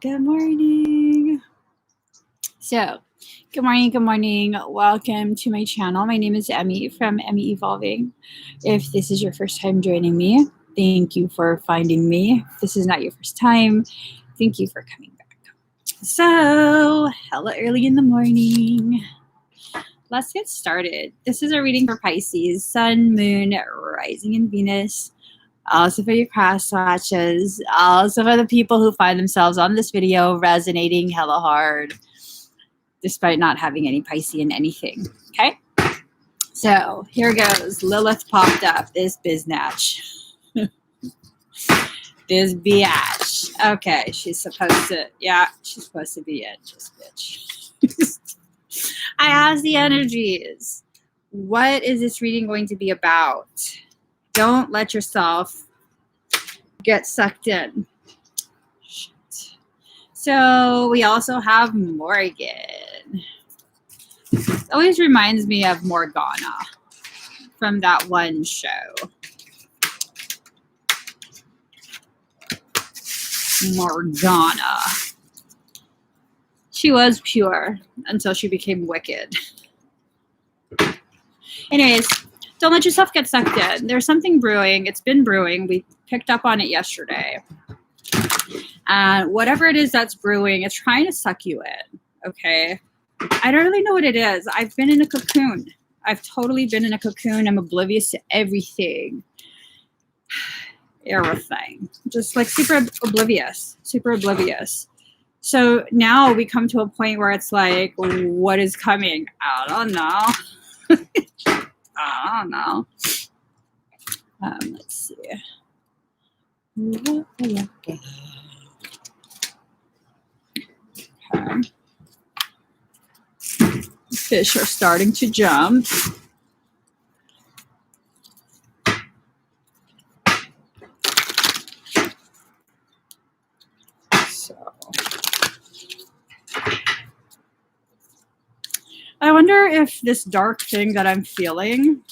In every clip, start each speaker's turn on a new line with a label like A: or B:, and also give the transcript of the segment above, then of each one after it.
A: Good morning. So, good morning. Welcome to my channel. My name is Emmie from Emmie Evolving. If this is your first time joining me, thank you for finding me. If this is not your first time, thank you for coming back. So, hella early in the morning. Let's get started. This is a reading for Pisces, Sun, Moon, Rising, and Venus. Also for your cross watches. Also for the people who find themselves on this video resonating hella hard, despite not having any Pisces in anything. Okay? So here goes. Lilith popped up. This biznatch. This biatch. Okay, she's supposed to, she's supposed to be it. Just bitch. I asked the energies, what is this reading going to be about? Don't let yourself get sucked in. Shit. So we also have Morgan. It always reminds me of Morgana from that one show. Morgana. She was pure until she became wicked. Anyways, don't let yourself get sucked in. There's something brewing. It's been brewing. We picked up on it yesterday. And whatever it is that's brewing, it's trying to suck you in. Okay? I don't really know what it is. I've been in a cocoon. I've totally been in a cocoon. I'm oblivious to everything. Everything. Just like super oblivious. Super oblivious. So now we come to a point where it's like, what is coming? I don't know. I don't know. Let's see. Okay. Fish are starting to jump. So I wonder if this dark thing that I'm feeling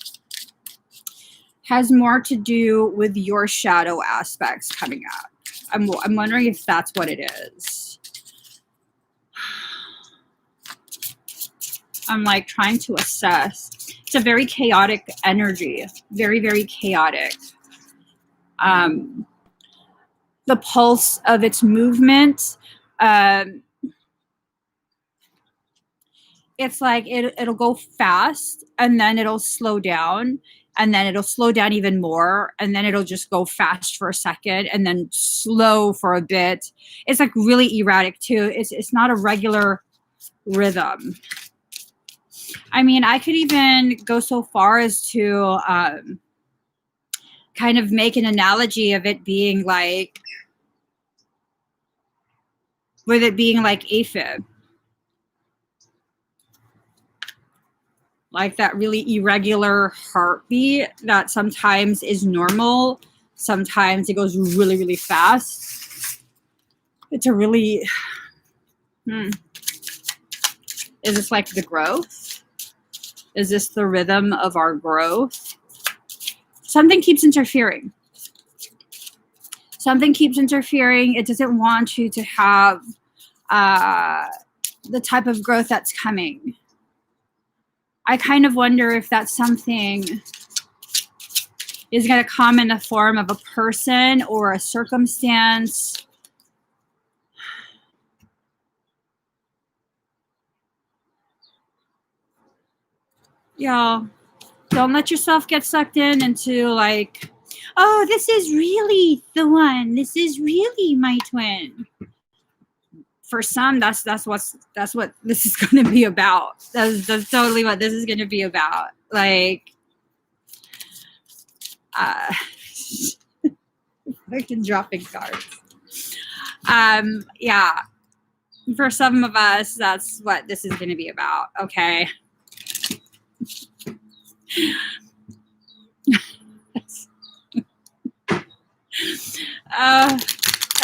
A: has more to do with your shadow aspects coming up. I'm wondering if that's what it is. I'm like trying to assess. It's a very chaotic energy. Very, very chaotic. The pulse of its movement. It's like it'll go fast and then it'll slow down. And then it'll slow down even more. And then it'll just go fast for a second and then slow for a bit. It's like really erratic too. It's not a regular rhythm. I mean, I could even go so far as to kind of make an analogy of it being like, with it being like AFib. Like that really irregular heartbeat that sometimes is normal. Sometimes it goes really, really fast. It's a really... Is this like the growth? Is this the rhythm of our growth? Something keeps interfering. Something keeps interfering. It doesn't want you to have the type of growth that's coming. I kind of wonder if that's something is going to come in the form of a person or a circumstance. Y'all, don't let yourself get sucked into like, oh, this is really the one. This is really my twin. For some, that's what this is going to be about. That's totally what this is going to be about. Like, fucking dropping cards. Yeah. For some of us, that's what this is going to be about. Okay.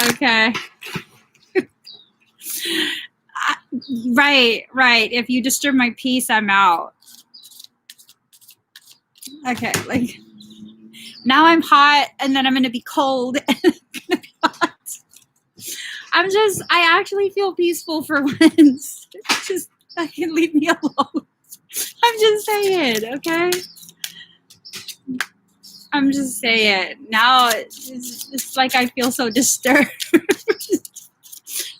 A: Okay. Right. If you disturb my peace, I'm out. Okay, like now I'm hot and then I'm going to be cold and I'm going to be hot. I actually feel peaceful for once. Just fucking leave me alone. I'm just saying, okay? I'm just saying. Now it's like I feel so disturbed.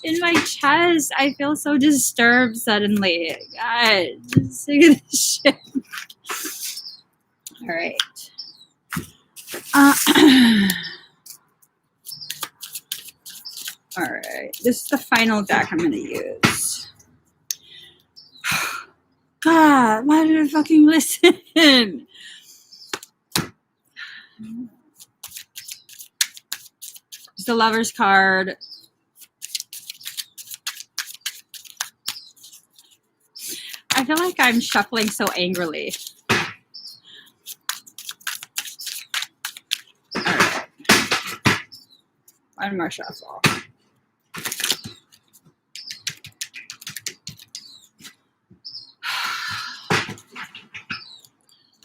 A: In my chest, I feel so disturbed suddenly. God, just sick of this shit. All right. All right. This is the final deck I'm going to use. God, why did I fucking listen? It's the Lover's card. I feel like I'm shuffling so angrily. All right. One more shuffle.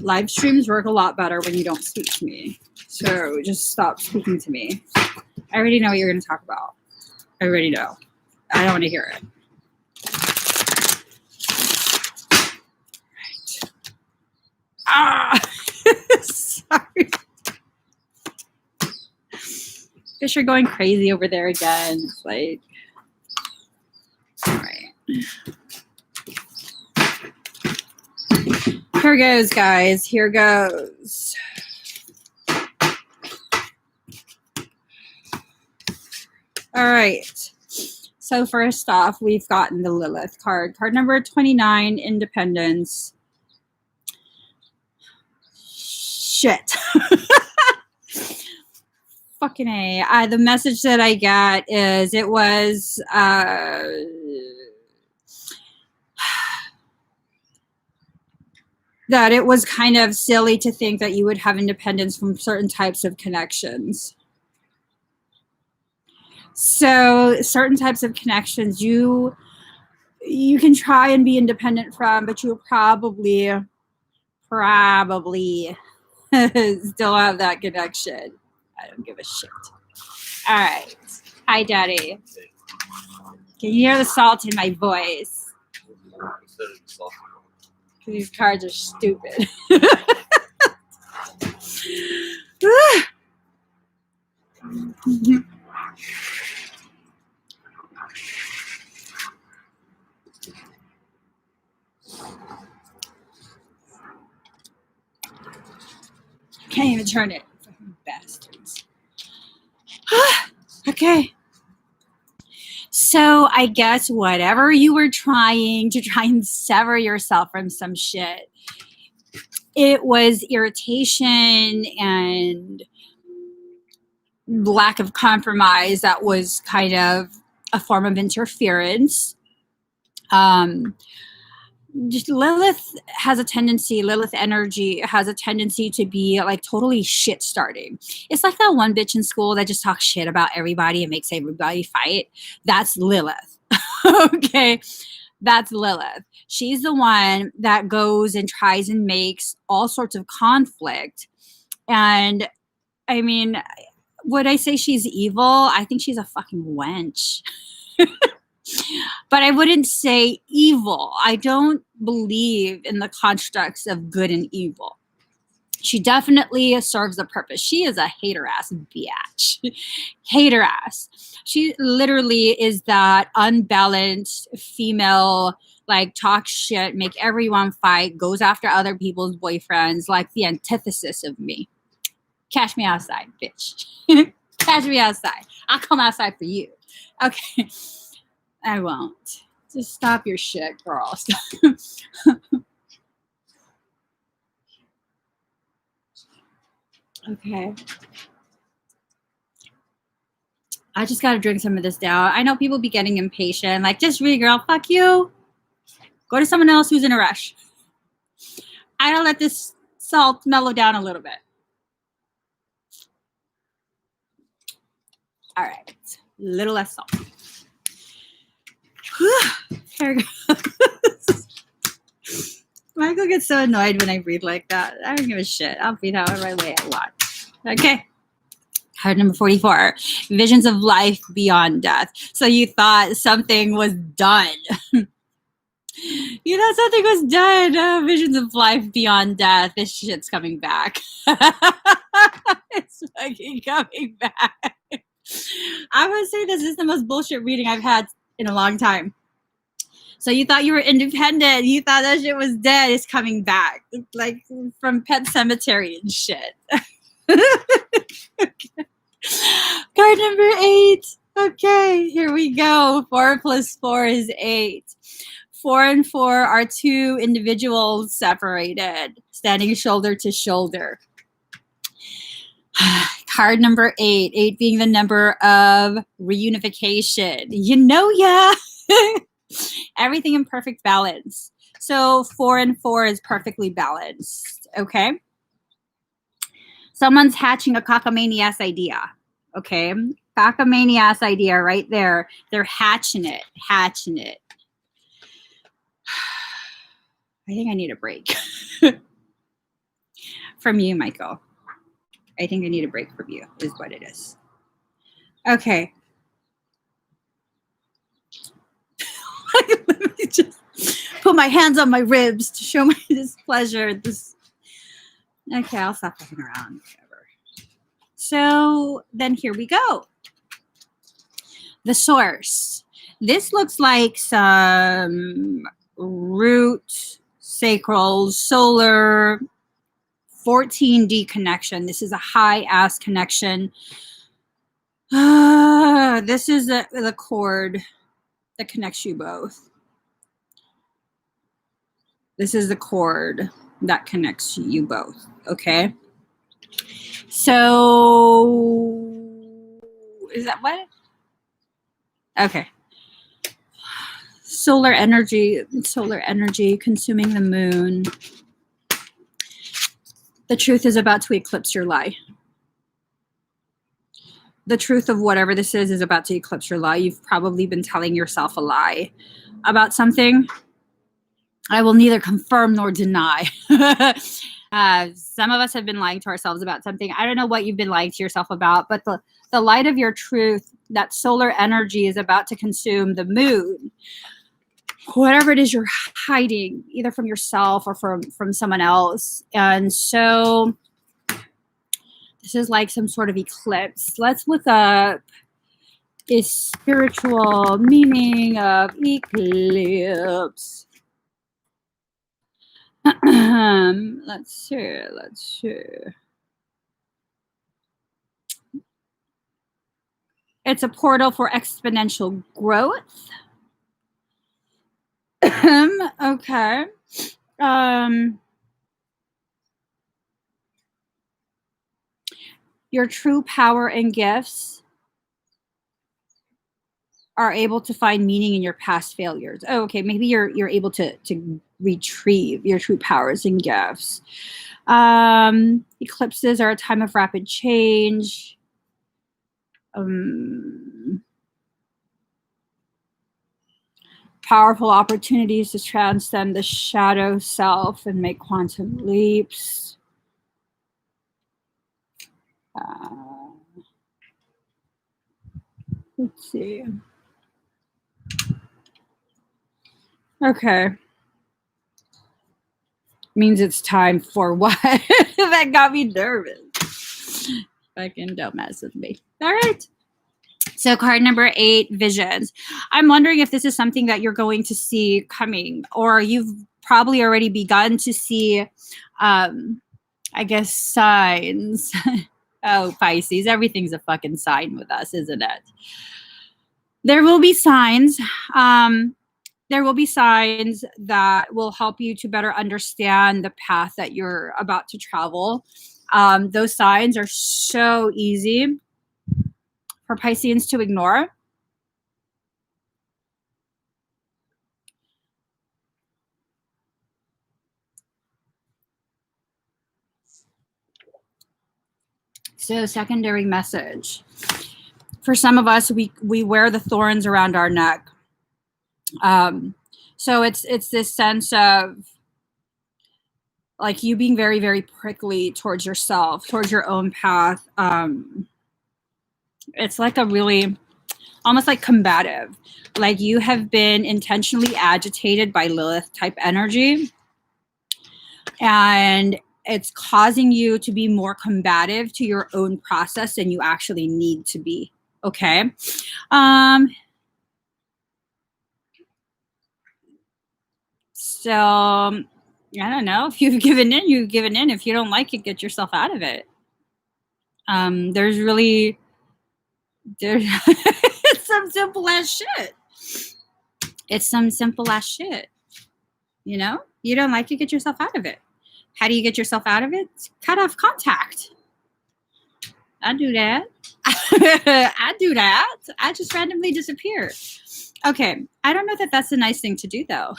A: Live streams work a lot better when you don't speak to me. So just stop speaking to me. I already know what you're going to talk about. I already know. I don't want to hear it. Right. Ah! Sorry. Fish are going crazy over there again. It's like, all right. Here goes, guys. Here goes. All right. So first off, we've gotten the Lilith card. Card number 29, Independence. Shit. Fucking A. The message that I get is it was... that it was kind of silly to think that you would have independence from certain types of connections. So certain types of connections you can try and be independent from, but you probably still have that connection. I don't give a shit. All right. Hi, Daddy. Can you hear the salt in my voice? These cards are stupid. Can't even turn it. Fucking bastards. Okay. So I guess whatever you were trying to try and sever yourself from some shit, it was irritation and lack of compromise that was kind of a form of interference. Just Lilith energy has a tendency to be like totally shit starting. It's like that one bitch in school that just talks shit about everybody and makes everybody fight. That's Lilith. Okay. That's Lilith. She's the one that goes and tries and makes all sorts of conflict. And I mean, would I say she's evil? I think she's a fucking wench. But I wouldn't say evil. I don't believe in the constructs of good and evil. She definitely serves a purpose. She is a hater-ass bitch. Hater-ass. She literally is that unbalanced female, like, talk shit, make everyone fight, goes after other people's boyfriends, like the antithesis of me. Catch me outside, bitch. Catch me outside. I'll come outside for you. Okay. I won't. Just stop your shit, girl. Okay. I just got to drink some of this down. I know people be getting impatient. Like, just read, girl. Fuck you. Go to someone else who's in a rush. I gotta let this salt mellow down a little bit. All right. Little less salt. Here it goes. Michael gets so annoyed when I read like that. I don't give a shit. I'll read however I way I want. Okay. Card number 44, visions of life beyond death. So you thought something was done. You thought something was done. Visions of life beyond death. This shit's coming back. It's fucking coming back. I would say this is the most bullshit reading I've had in a long time. So you thought you were independent. You thought that shit was dead. It's coming back. Like from Pet Cemetery and shit. Okay. Card number 8. Okay, here we go. 4 plus 4 is 8. 4 and 4 are two individuals separated, standing shoulder to shoulder. Card number 8. 8 being the number of reunification. You know, yeah. Everything in perfect balance. So 4 and 4 is perfectly balanced. Okay. Someone's hatching a cockamania's idea. Okay. Cockamania's idea right there. They're hatching it. Hatching it. I think I need a break from you, Michael. I think I need a break from you, is what it is. Okay. Let me just put my hands on my ribs to show my displeasure. Okay, I'll stop fucking around. Whatever. So then here we go. The source. This looks like some root, sacral, solar, 14D connection. This is a high-ass connection. This is the cord that connects you both. This is the cord that connects you both, okay? So, is that what? Okay. Solar energy consuming the moon. The truth is about to eclipse your lie. The truth of whatever this is about to eclipse your lie. You've probably been telling yourself a lie about something. I will neither confirm nor deny. Some of us have been lying to ourselves about something. I don't know what you've been lying to yourself about, but the light of your truth, that solar energy is about to consume the moon. Whatever it is you're hiding, either from yourself or from someone else. And so this is like some sort of eclipse. Let's look up the spiritual meaning of eclipse. Let's see. It's a portal for exponential growth. Okay. Your true power and gifts are able to find meaning in your past failures. Oh, okay. Maybe you're able to retrieve your true powers and gifts. Eclipses are a time of rapid change. Powerful opportunities to transcend the shadow self and make quantum leaps. Let's see. Okay. Means it's time for what? That got me nervous. Fucking don't mess with me. All right. So card number 8, visions. I'm wondering if this is something that you're going to see coming, or you've probably already begun to see, I guess, signs. Oh, Pisces, everything's a fucking sign with us, isn't it? There will be signs. There will be signs that will help you to better understand the path that you're about to travel. Those signs are so easy for Pisceans to ignore. So, secondary message. For some of us, we wear the thorns around our neck. So it's this sense of like you being very, very prickly towards yourself, towards your own path. It's like a really, almost like combative. Like you have been intentionally agitated by Lilith type energy. And it's causing you to be more combative to your own process than you actually need to be. Okay. So I don't know. If you've given in, you've given in. If you don't like it, get yourself out of it. There's it's some simple ass shit. It's some simple ass shit. You know, you don't like it, get yourself out of it. How do you get yourself out of it? Cut off contact. I do that. I do that. I just randomly disappear. Okay. I don't know that that's a nice thing to do, though.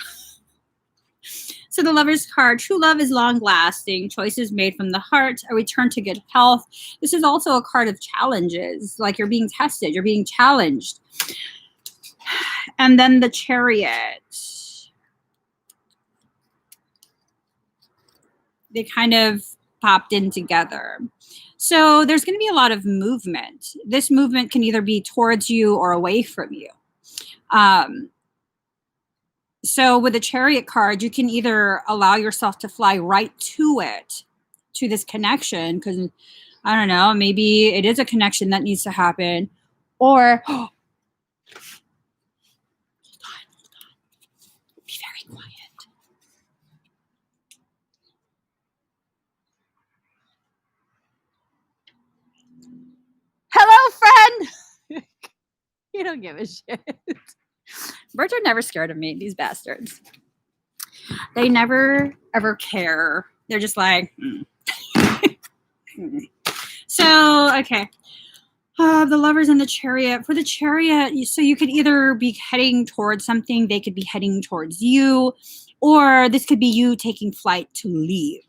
A: So the Lover's card, true love is long lasting. Choices made from the heart, a return to good health. This is also a card of challenges. Like you're being tested, you're being challenged. And then the Chariot. They kind of popped in together. So there's going to be a lot of movement. This movement can either be towards you or away from you. So with the Chariot card, you can either allow yourself to fly right to it, to this connection, because I don't know, maybe it is a connection that needs to happen, or hold on. Be very quiet. Hello, friend. You don't give a shit. Birds are never scared of me, these bastards. They never, ever care. They're just like, So, okay. The Lovers and the Chariot. For the Chariot, so you could either be heading towards something, they could be heading towards you, or this could be you taking flight to leave.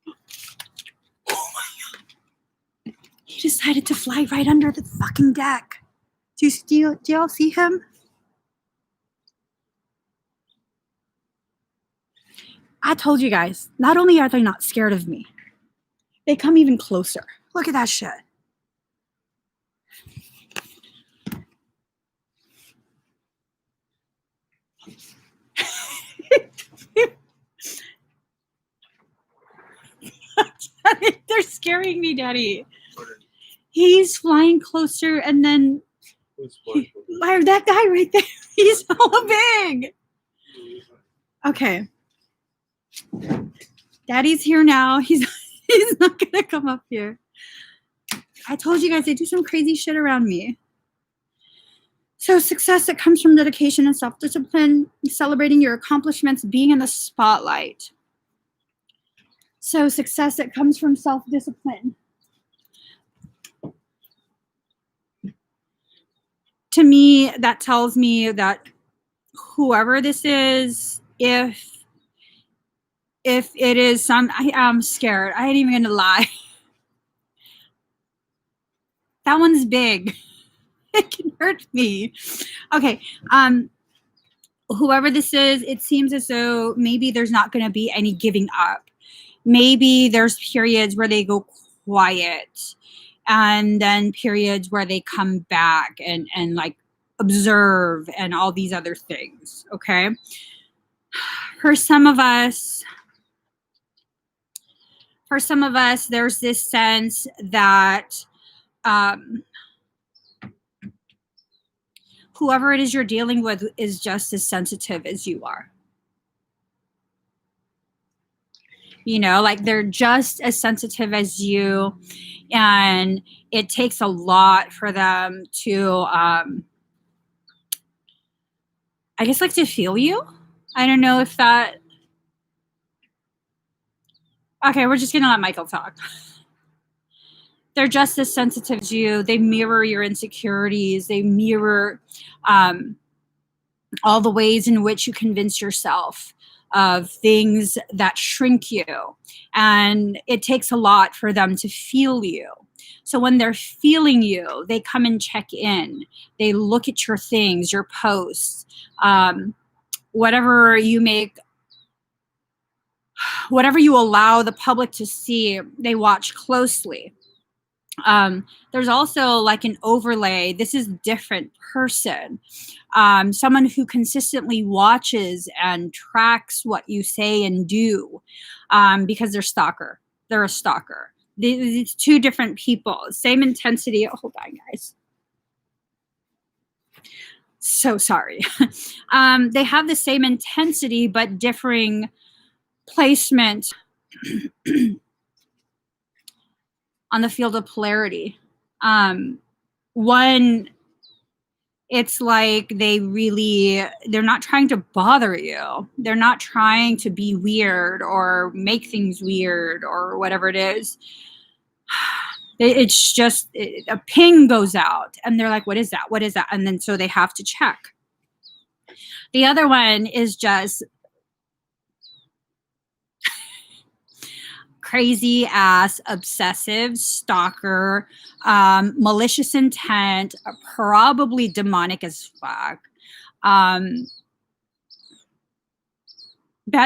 A: Oh my God. He decided to fly right under the fucking deck. Do y'all see him? I told you guys, not only are they not scared of me, they come even closer. Look at that shit. They're scaring me, Daddy. He's flying closer, and then that guy right there, he's so big. Okay. Daddy's here now. He's not gonna come up here. I told you guys they do some crazy shit around me. So success that comes from dedication and self-discipline, celebrating your accomplishments, being in the spotlight. So success that comes from self-discipline. To me, that tells me that whoever this is, if it is I am scared. I ain't even gonna lie. That one's big. It can hurt me. Okay. Whoever this is, it seems as though maybe there's not going to be any giving up. Maybe there's periods where they go quiet, and then periods where they come back and like observe and all these other things. Okay. For some of us, there's this sense that whoever it is you're dealing with is just as sensitive as you are. You know, like they're just as sensitive as you, and it takes a lot for them to, I guess, like to feel you. I don't know if that. Okay, we're just gonna let Michael talk. They're just as sensitive as you. They mirror your insecurities. They mirror all the ways in which you convince yourself of things that shrink you. And it takes a lot for them to feel you. So when they're feeling you, they come and check in. They look at your things, your posts, whatever you make, whatever you allow the public to see, they watch closely. There's also like an overlay. This is different person. Someone who consistently watches and tracks what you say and do, because they're stalker. They're a stalker. These two different people, same intensity. Oh, hold on, guys. So sorry. They have the same intensity, but differing placement on the field of polarity. One, it's like they're not trying to bother you. They're not trying to be weird or make things weird or whatever it is. It's just a ping goes out and they're like, what is that? What is that? And then so they have to check. The other one is just crazy ass, obsessive, stalker, malicious intent, probably demonic as fuck. Bad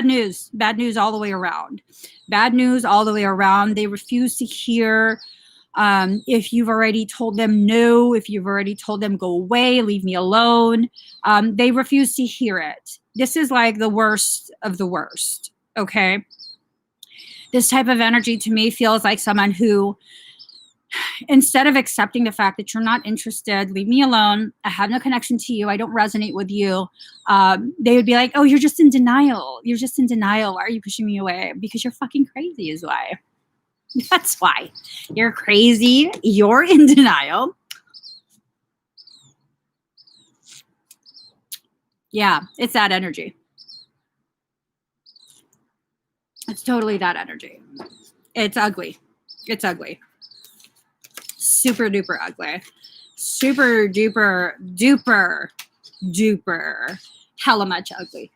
A: news all the way around. Bad news all the way around. They refuse to hear. If you've already told them no, if you've already told them go away, leave me alone, they refuse to hear it. This is like the worst of the worst, okay? This type of energy to me feels like someone who, instead of accepting the fact that you're not interested, leave me alone, I have no connection to you, I don't resonate with you, they would be like, oh, you're just in denial. You're just in denial. Why are you pushing me away? Because you're fucking crazy is why. That's why. You're crazy. You're in denial. Yeah, it's that energy. It's totally that energy. It's ugly. It's ugly. Super duper ugly. Super duper duper duper hella much ugly.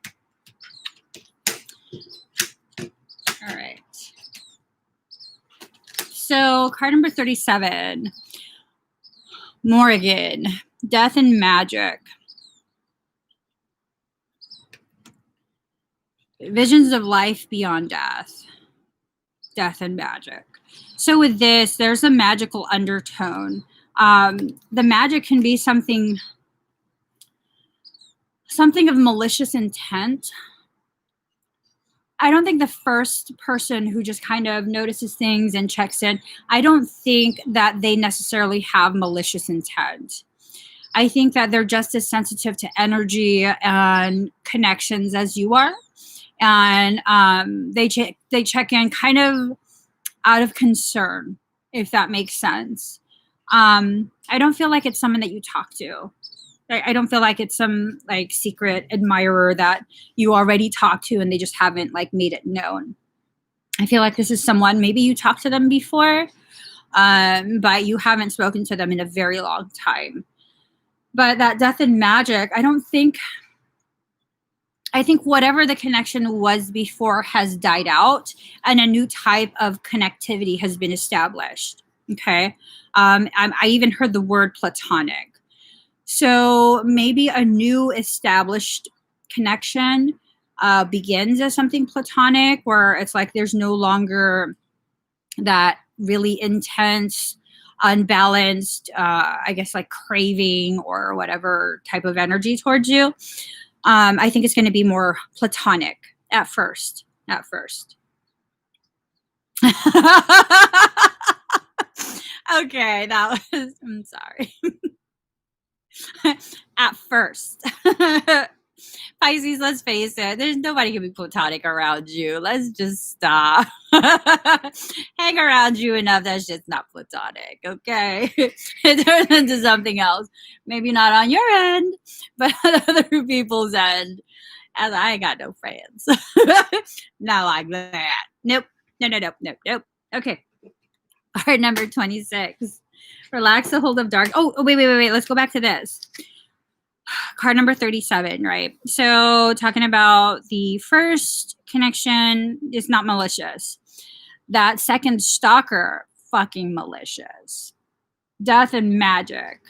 A: All right. So card number 37, Morrigan, Death and Magic. Visions of life beyond death. Death and magic. So with this, there's a magical undertone. The magic can be something of malicious intent. I don't think the first person who just kind of notices things and checks in, I don't think that they necessarily have malicious intent. I think that they're just as sensitive to energy and connections as you are. And they check in kind of out of concern, if that makes sense. I don't feel like it's someone that you talk to. I don't feel like it's some like secret admirer that you already talked to and they just haven't like made it known. I feel like this is someone, maybe you talked to them before, but you haven't spoken to them in a very long time. But that death and magic, I think whatever the connection was before has died out and a new type of connectivity has been established. Okay. I even heard the word platonic. So maybe a new established connection begins as something platonic, where it's like there's no longer that really intense, unbalanced, I guess like craving or whatever type of energy towards you. I think it's going to be more platonic at first. Okay, that was, I'm sorry. At first. Pisces, let's face it, there's nobody can be platonic around you. Let's just stop. Hang around you enough, that's just not platonic, okay? It turns into something else. Maybe not on your end, but on other people's end. And I ain't got no friends. Not like that. Nope. Nope. Okay. All right, number 26. Relax the hold of dark. Oh, wait. Let's go back to this. Card number 37, right? So talking about the first connection is not malicious. That second stalker, fucking malicious. Death and magic.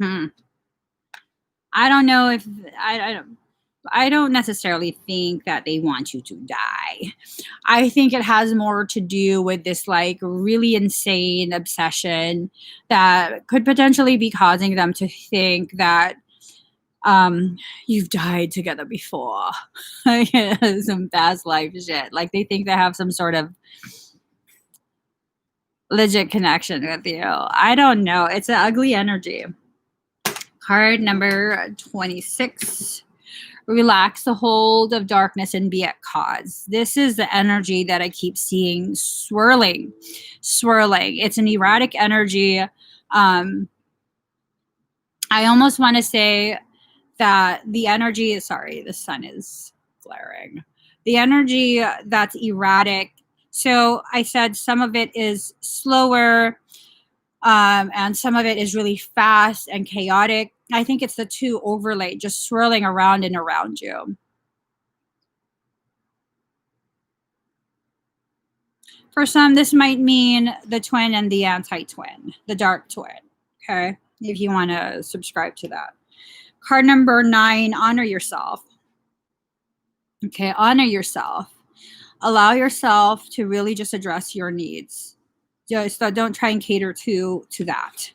A: I don't know if I don't necessarily think that they want you to die. I think it has more to do with this like really insane obsession that could potentially be causing them to think that you've died together before. Some past life shit. Like they think they have some sort of legit connection with you. I don't know. It's an ugly energy. Card number 26. Relax the hold of darkness and be at cause. This is the energy that I keep seeing swirling. It's an erratic energy. I almost want to say that the energy, sorry, the sun is glaring. The energy that's erratic. So I said some of it is slower, and some of it is really fast and chaotic. I think it's the two overlaid, just swirling around and around you. For some, this might mean the twin and the anti-twin, the dark twin, okay? If you want to subscribe to that. Card number 9, honor yourself. Okay, honor yourself. Allow yourself to really just address your needs. Just don't try and cater to that.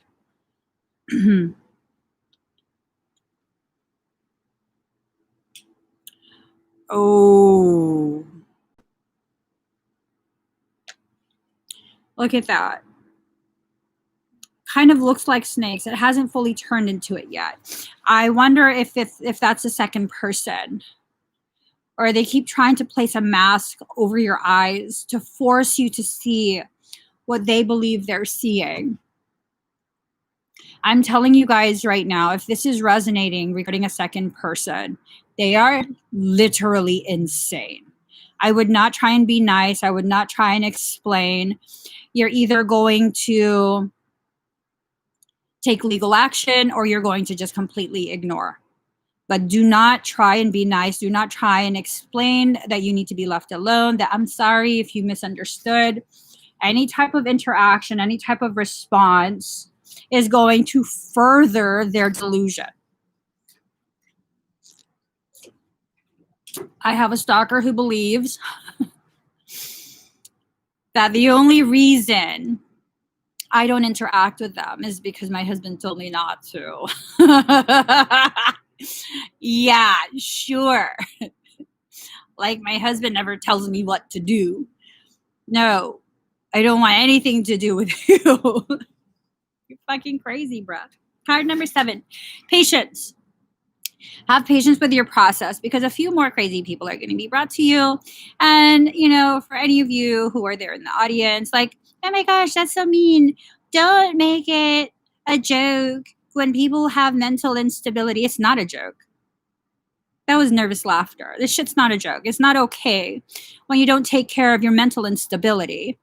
A: Oh. Look at that. Kind of looks like snakes. It hasn't fully turned into it yet. I wonder if that's a second person. Or they keep trying to place a mask over your eyes to force you to see what they believe they're seeing. I'm telling you guys right now, if this is resonating regarding a second person, they are literally insane. I would not try and be nice. I would not try and explain. You're either going to take legal action or you're going to just completely ignore. But do not try and be nice. Do not try and explain that you need to be left alone, that I'm sorry if you misunderstood. Any type of interaction, any type of response is going to further their delusion. I have a stalker who believes that the only reason I don't interact with them is because my husband told me not to. Yeah, sure. Like my husband never tells me what to do. No, I don't want anything to do with you. You're fucking crazy, bruh. Card number 7, patience. Have patience with your process because a few more crazy people are going to be brought to you. And, you know, for any of you who are there in the audience, like, oh my gosh, that's so mean. Don't make it a joke when people have mental instability. It's not a joke. That was nervous laughter. This shit's not a joke. It's not okay when you don't take care of your mental instability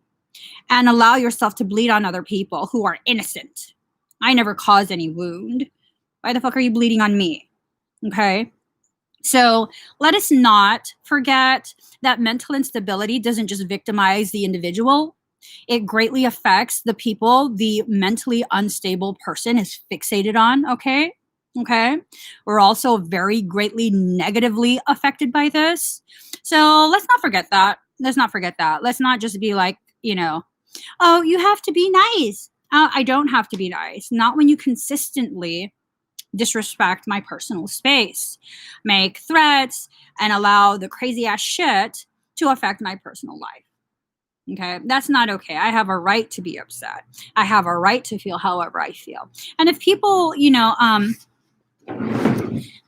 A: and allow yourself to bleed on other people who are innocent. I never caused any wound. Why the fuck are you bleeding on me? Okay. So let us not forget that mental instability doesn't just victimize the individual. It greatly affects the people the mentally unstable person is fixated on. Okay. Okay. We're also very greatly negatively affected by this. So let's not forget that. Let's not forget that. Let's not just be like, you know, oh, you have to be nice. I don't have to be nice. Not when you consistently disrespect my personal space, make threats, and allow the crazy ass shit to affect my personal life. Okay, that's not okay. I have a right to be upset. I have a right to feel however I feel. And if people, you know, I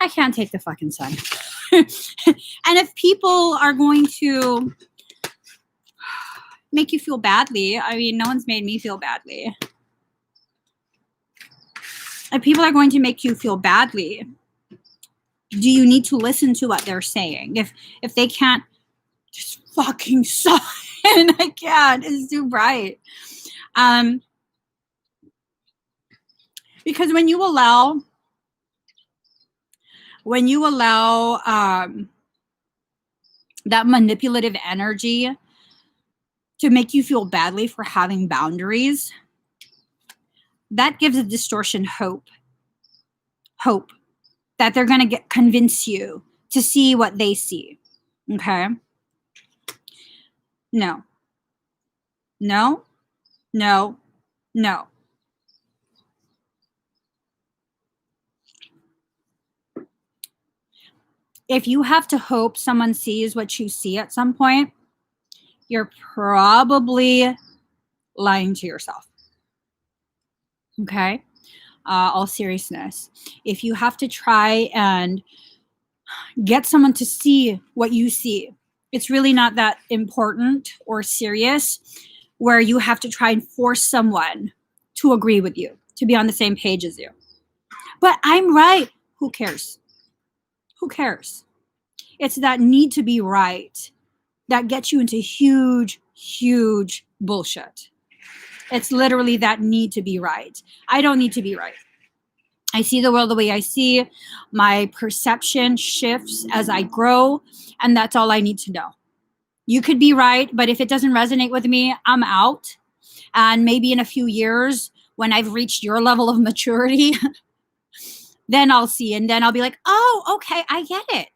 A: can't take the fucking sun. And if people are going to make you feel badly, I mean, no one's made me feel badly. If people are going to make you feel badly, do you need to listen to what they're saying? If they can't, just fucking sign. I can't. It's too bright. Because when you allow that manipulative energy to make you feel badly for having boundaries, that gives a distortion hope that they're going to convince you to see what they see. Okay? No. No. No. No. If you have to hope someone sees what you see at some point, you're probably lying to yourself. Okay? All seriousness. If you have to try and get someone to see what you see, it's really not that important or serious where you have to try and force someone to agree with you, to be on the same page as you. But I'm right. Who cares? Who cares? It's that need to be right that gets you into huge, huge bullshit. It's literally that need to be right. I don't need to be right. I see the world the way I see. My perception shifts as I grow, and that's all I need to know. You could be right, but if it doesn't resonate with me, I'm out. And maybe in a few years, when I've reached your level of maturity, then I'll see, and then I'll be like, oh, okay, I get it.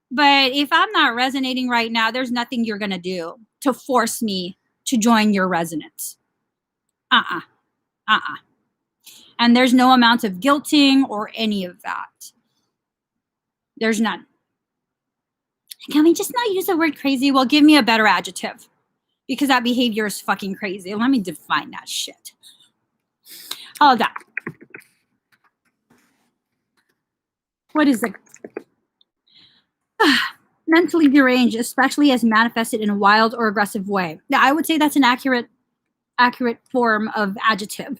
A: But if I'm not resonating right now, there's nothing you're going to do to force me to join your resonance. And there's no amount of guilting or any of that. There's none. Can we just not use the word crazy? Well, give me a better adjective, because that behavior is fucking crazy. Let me define that shit. Hold on. What is it? Mentally deranged, especially as manifested in a wild or aggressive way. Yeah, I would say that's an accurate form of adjective.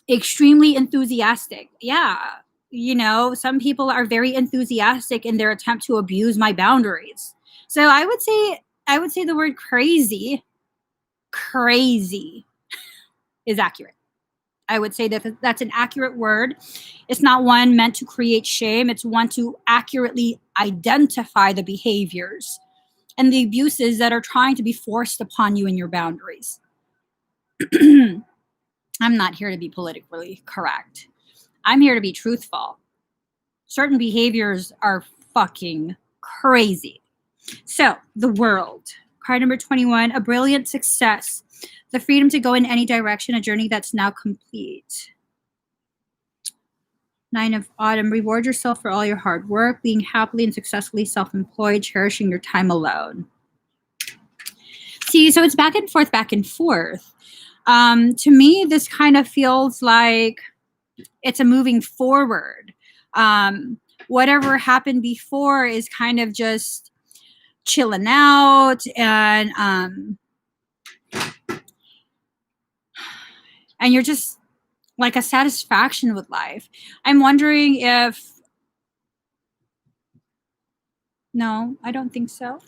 A: Extremely enthusiastic. Yeah. You know, some people are very enthusiastic in their attempt to abuse my boundaries. So I would say the word crazy is accurate. I would say that that's an accurate word. It's not one meant to create shame. It's one to accurately identify the behaviors and the abuses that are trying to be forced upon you in your boundaries. I'm not here to be politically correct. I'm here to be truthful. Certain behaviors are fucking crazy. So, the world. Card number 21, a brilliant success. The freedom to go in any direction, a journey that's now complete. 9 of Autumn, reward yourself for all your hard work, being happily and successfully self-employed, cherishing your time alone. See, so it's back and forth, back and forth. To me, this kind of feels like it's a moving forward. Whatever happened before is kind of just chilling out, and you're just like a satisfaction with life. I'm wondering if, no, I don't think so.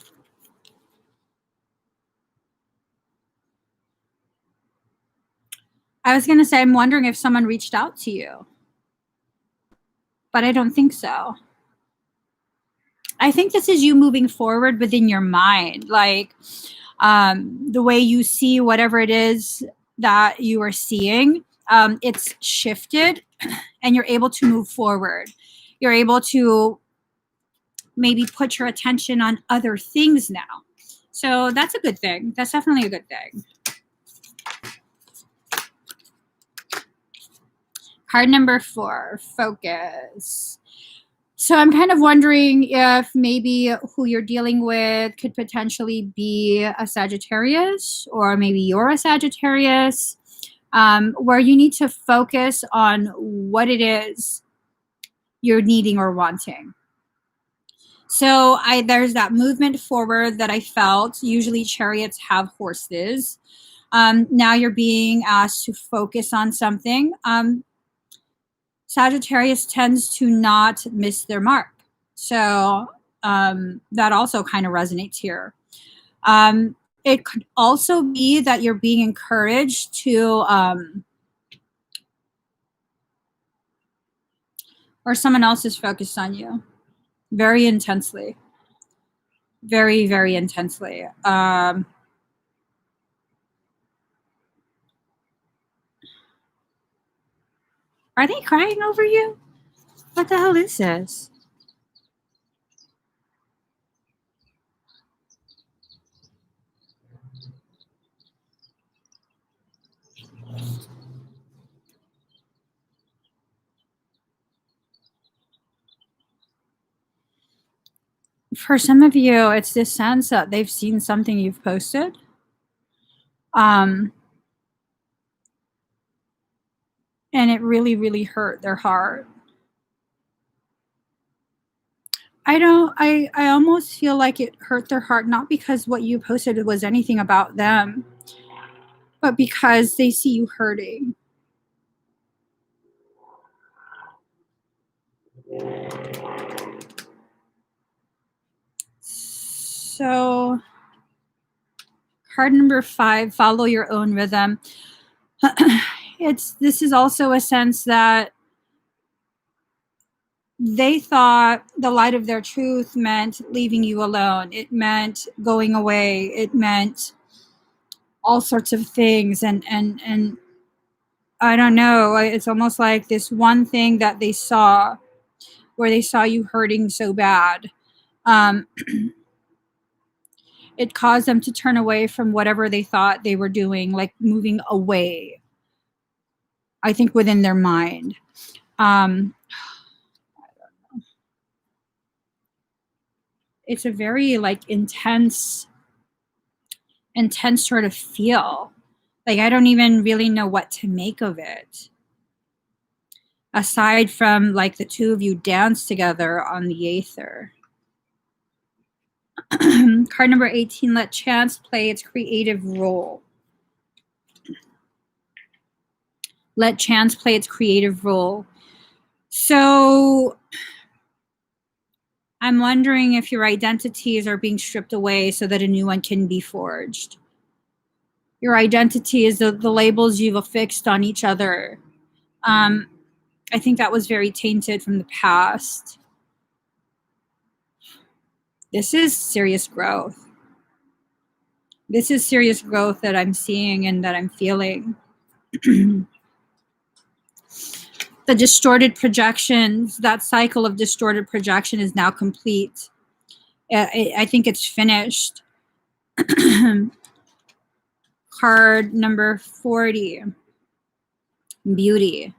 A: I was going to say, I'm wondering if someone reached out to you, but I don't think so. I think this is you moving forward within your mind, like the way you see whatever it is that you are seeing. It's shifted and you're able to move forward. You're able to maybe put your attention on other things now. So that's a good thing. That's definitely a good thing. Card number 4, focus. So I'm kind of wondering if maybe who you're dealing with could potentially be a Sagittarius, or maybe you're a Sagittarius, where you need to focus on what it is you're needing or wanting. So there's that movement forward that I felt. Usually chariots have horses. Now you're being asked to focus on something. Sagittarius tends to not miss their mark. So that also kind of resonates here. It could also be that you're being encouraged to, or someone else is focused on you very intensely. Very, very intensely. Are they crying over you? What the hell is this? for some of you, it's this sense that they've seen something you've posted. And it really hurt their heart. I almost feel like it hurt their heart, not because what you posted was anything about them, but because they see you hurting. So, card number 5, follow your own rhythm. This is also a sense that they thought the light of their truth meant leaving you alone. It meant going away. It meant all sorts of things. And I don't know. It's almost like this one thing that they saw, where they saw you hurting so bad. It caused them to turn away from whatever they thought they were doing, like moving away, I think, within their mind. It's a very like intense sort of feel. Like, I don't even really know what to make of it. Aside from like the two of you dance together on the Aether. Card number 18, let chance play its creative role. Let chance play its creative role. So I'm wondering if your identities are being stripped away so that a new one can be forged. Your identity is the labels you've affixed on each other. I think that was very tainted from the past. This is serious growth. This is serious growth that I'm seeing and that I'm feeling. The distorted projections, that cycle of distorted projection is now complete. I think it's finished. Card number 40, beauty.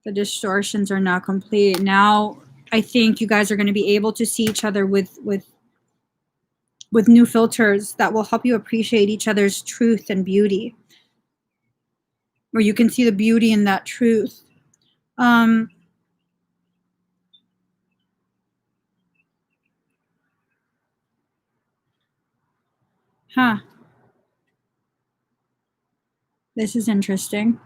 A: The distortions are now complete. Now I think you guys are going to be able to see each other with new filters that will help you appreciate each other's truth and beauty. Where you can see the beauty in that truth. This is interesting.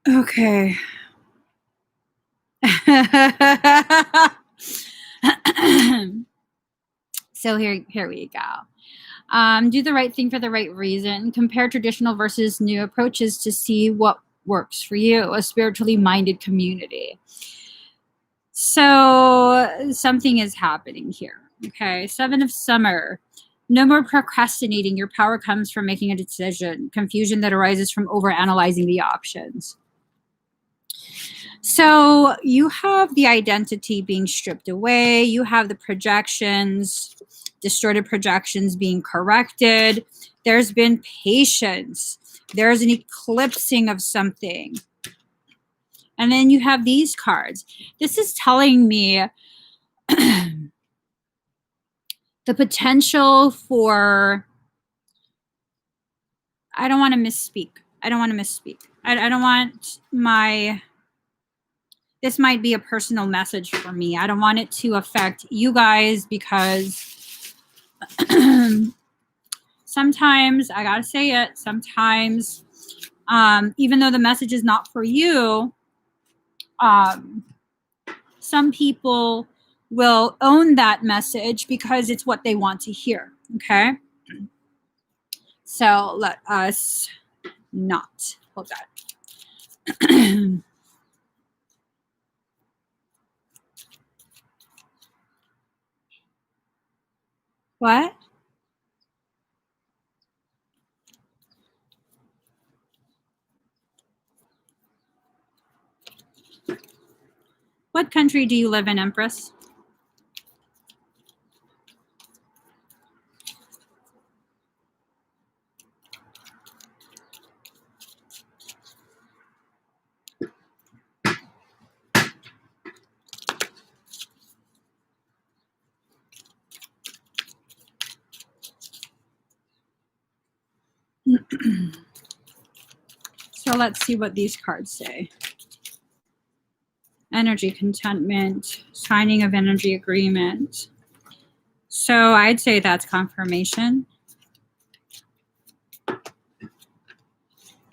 A: Okay. So here we go. Do the right thing for the right reason. Compare traditional versus new approaches to see what works for you. A spiritually minded community. So something is happening here. Okay. 7 of Summer. No more procrastinating. Your power comes from making a decision. Confusion that arises from overanalyzing the options. So you have the identity being stripped away. You have the projections, distorted projections being corrected. There's been patience. There's an eclipsing of something. And then you have these cards. This is telling me the potential for, I don't want to misspeak. I don't want this might be a personal message for me. I don't want it to affect you guys because sometimes, I gotta say it, sometimes, even though the message is not for you, some people will own that message because it's what they want to hear, okay? So let us not. Hold on. What? What country do you live in, Empress? So let's see what these cards say. Energy contentment, signing of energy agreement. So I'd say that's confirmation.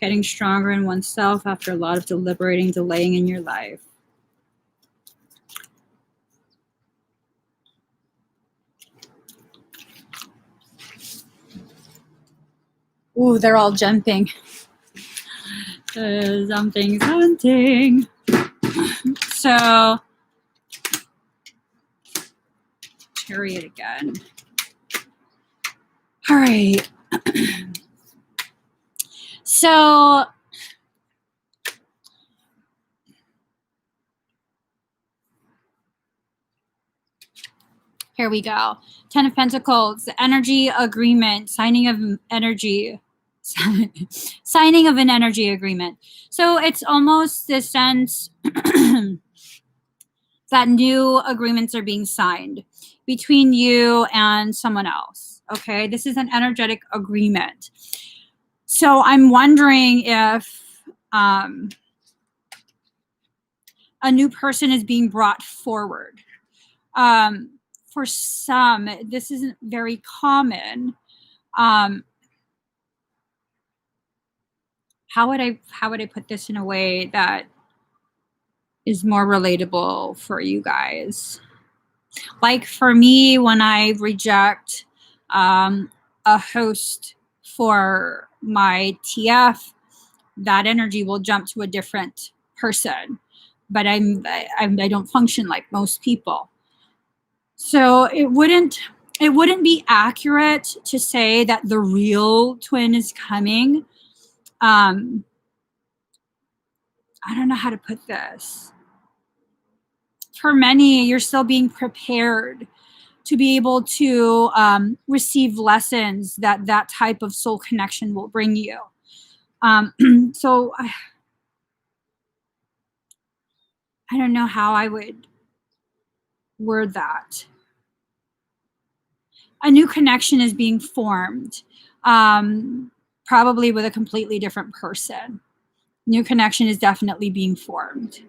A: Getting stronger in oneself after a lot of deliberating, delaying in your life. Ooh, they're all jumping. Something's hunting. So, Chariot again. All right. So, here we go. 10 of Pentacles, energy agreement, signing of energy. Signing of an energy agreement. So it's almost the sense that new agreements are being signed between you and someone else. Okay, this is an energetic agreement. So I'm wondering if a new person is being brought forward. For some, this isn't very common. How would I put this in a way that is more relatable for you guys? Like for me, when I reject a host for my TF, that energy will jump to a different person. But I don't function like most people. So it wouldn't be accurate to say that the real twin is coming. I don't know how to put this. For many, you're still being prepared to be able to receive lessons that type of soul connection will bring you. So I don't know how I would word that. A new connection is being formed, probably with a completely different person. New connection is definitely being formed.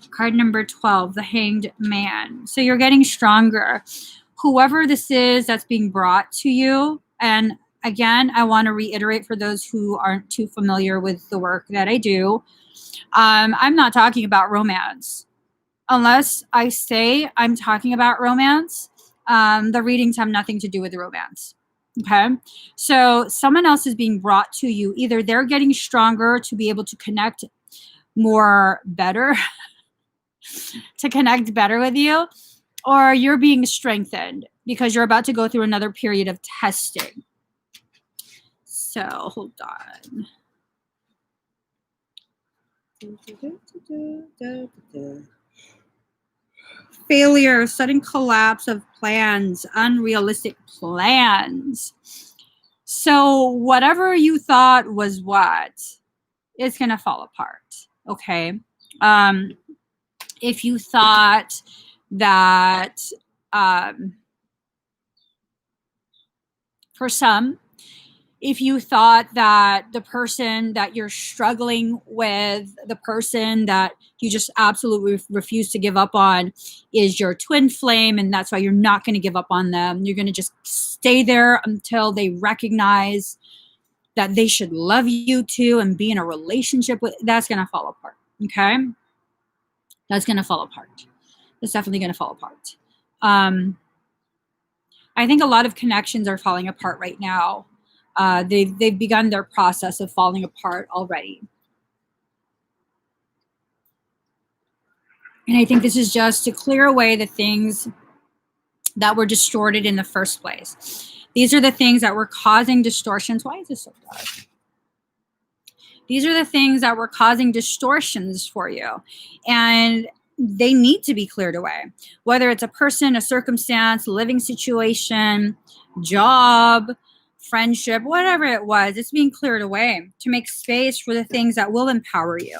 A: Card number 12, the Hanged Man. So you're getting stronger. Whoever this is that's being brought to you, and again, I want to reiterate for those who aren't too familiar with the work that I do, I'm not talking about romance. Unless I say I'm talking about romance, the readings have nothing to do with romance. Okay, so someone else is being brought to you. Either they're getting stronger to be able to connect more better, to connect better with you, or you're being strengthened because you're about to go through another period of testing. So hold on. Failure, sudden collapse of plans, unrealistic plans. So whatever you thought was what, it's going to fall apart. Okay. If you thought that, for some, if you thought that the person that you're struggling with, the person that you just absolutely refuse to give up on is your twin flame, and that's why you're not going to give up on them. You're going to just stay there until they recognize that they should love you too and be in a relationship with, that's going to fall apart. Okay. That's going to fall apart. It's definitely going to fall apart. I think a lot of connections are falling apart right now. They've begun their process of falling apart already. And I think this is just to clear away the things that were distorted in the first place. These are the things that were causing distortions. Why is this so dark? These are the things that were causing distortions for you. And they need to be cleared away. Whether it's a person, a circumstance, living situation, job, friendship, whatever it was, it's being cleared away to make space for the things that will empower you.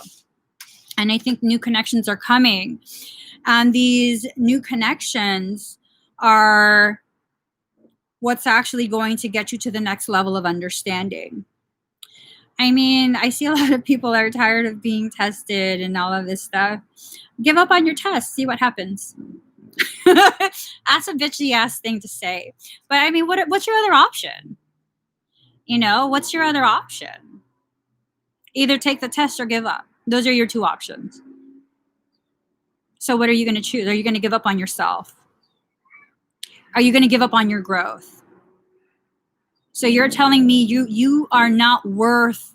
A: And I think new connections are coming. And these new connections are what's actually going to get you to the next level of understanding. I mean, I see a lot of people are tired of being tested and all of this stuff. Give up on your test. See what happens. That's a bitchy ass thing to say. But I mean, what's your other option? What's your other option? Either take the test or give up. Those are your two options. So what are you going to choose? Are you going to give up on yourself? Are you going to give up on your growth? So you're telling me you are not worth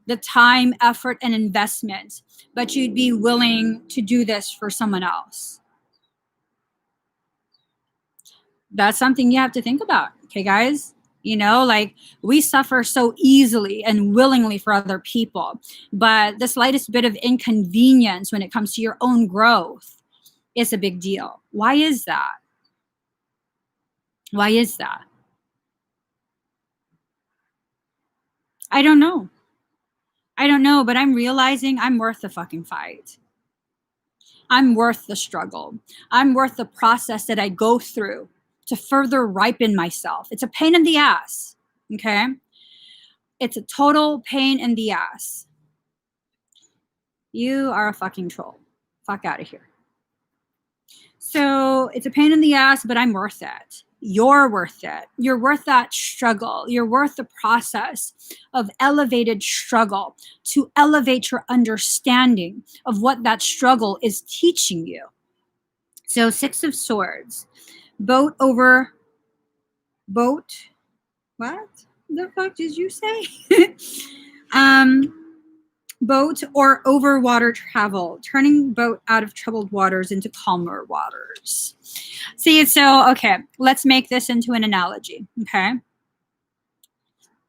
A: the time, effort, and investment, but you'd be willing to do this for someone else. That's something you have to think about. Okay, guys? Like we suffer so easily and willingly for other people, but the slightest bit of inconvenience when it comes to your own growth is a big deal. Why is that? Why is that? I don't know. But I'm realizing I'm worth the fucking fight. I'm worth the struggle. I'm worth the process that I go through to further ripen myself. It's a pain in the ass, okay? It's a total pain in the ass. You are a fucking troll. Fuck out of here. So it's a pain in the ass, but I'm worth it. You're worth it. You're worth that struggle. You're worth the process of elevated struggle to elevate your understanding of what that struggle is teaching you. So 6 of Swords, boat. What the fuck did you say? Boat or over water travel, turning boat out of troubled waters into calmer waters. See, so, okay, let's make this into an analogy, okay?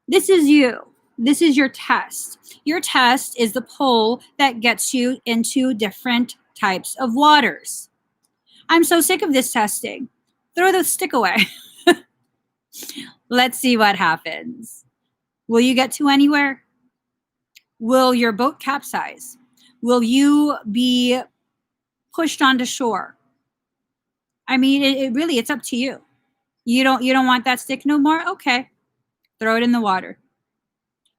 A: This is you. This is your test. Your test is the pole that gets you into different types of waters. I'm so sick of this testing. Throw the stick away. Let's see what happens. Will you get to anywhere? Will your boat capsize? Will you be pushed onto shore? I mean, it's up to you. You don't want that stick no more? Okay. Throw it in the water.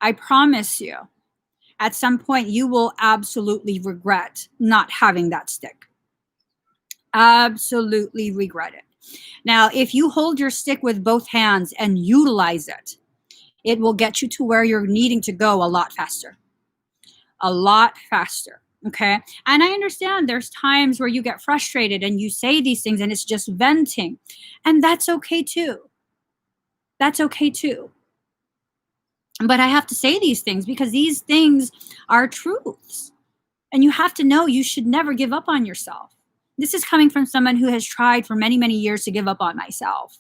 A: I promise you, at some point you will absolutely regret not having that stick. Absolutely regret it. Now, if you hold your stick with both hands and utilize it, it will get you to where you're needing to go a lot faster. A lot faster. Okay. And I understand there's times where you get frustrated and you say these things and it's just venting. And that's okay too. That's okay too. But I have to say these things because these things are truths. And you have to know you should never give up on yourself. This is coming from someone who has tried for many, many years to give up on myself.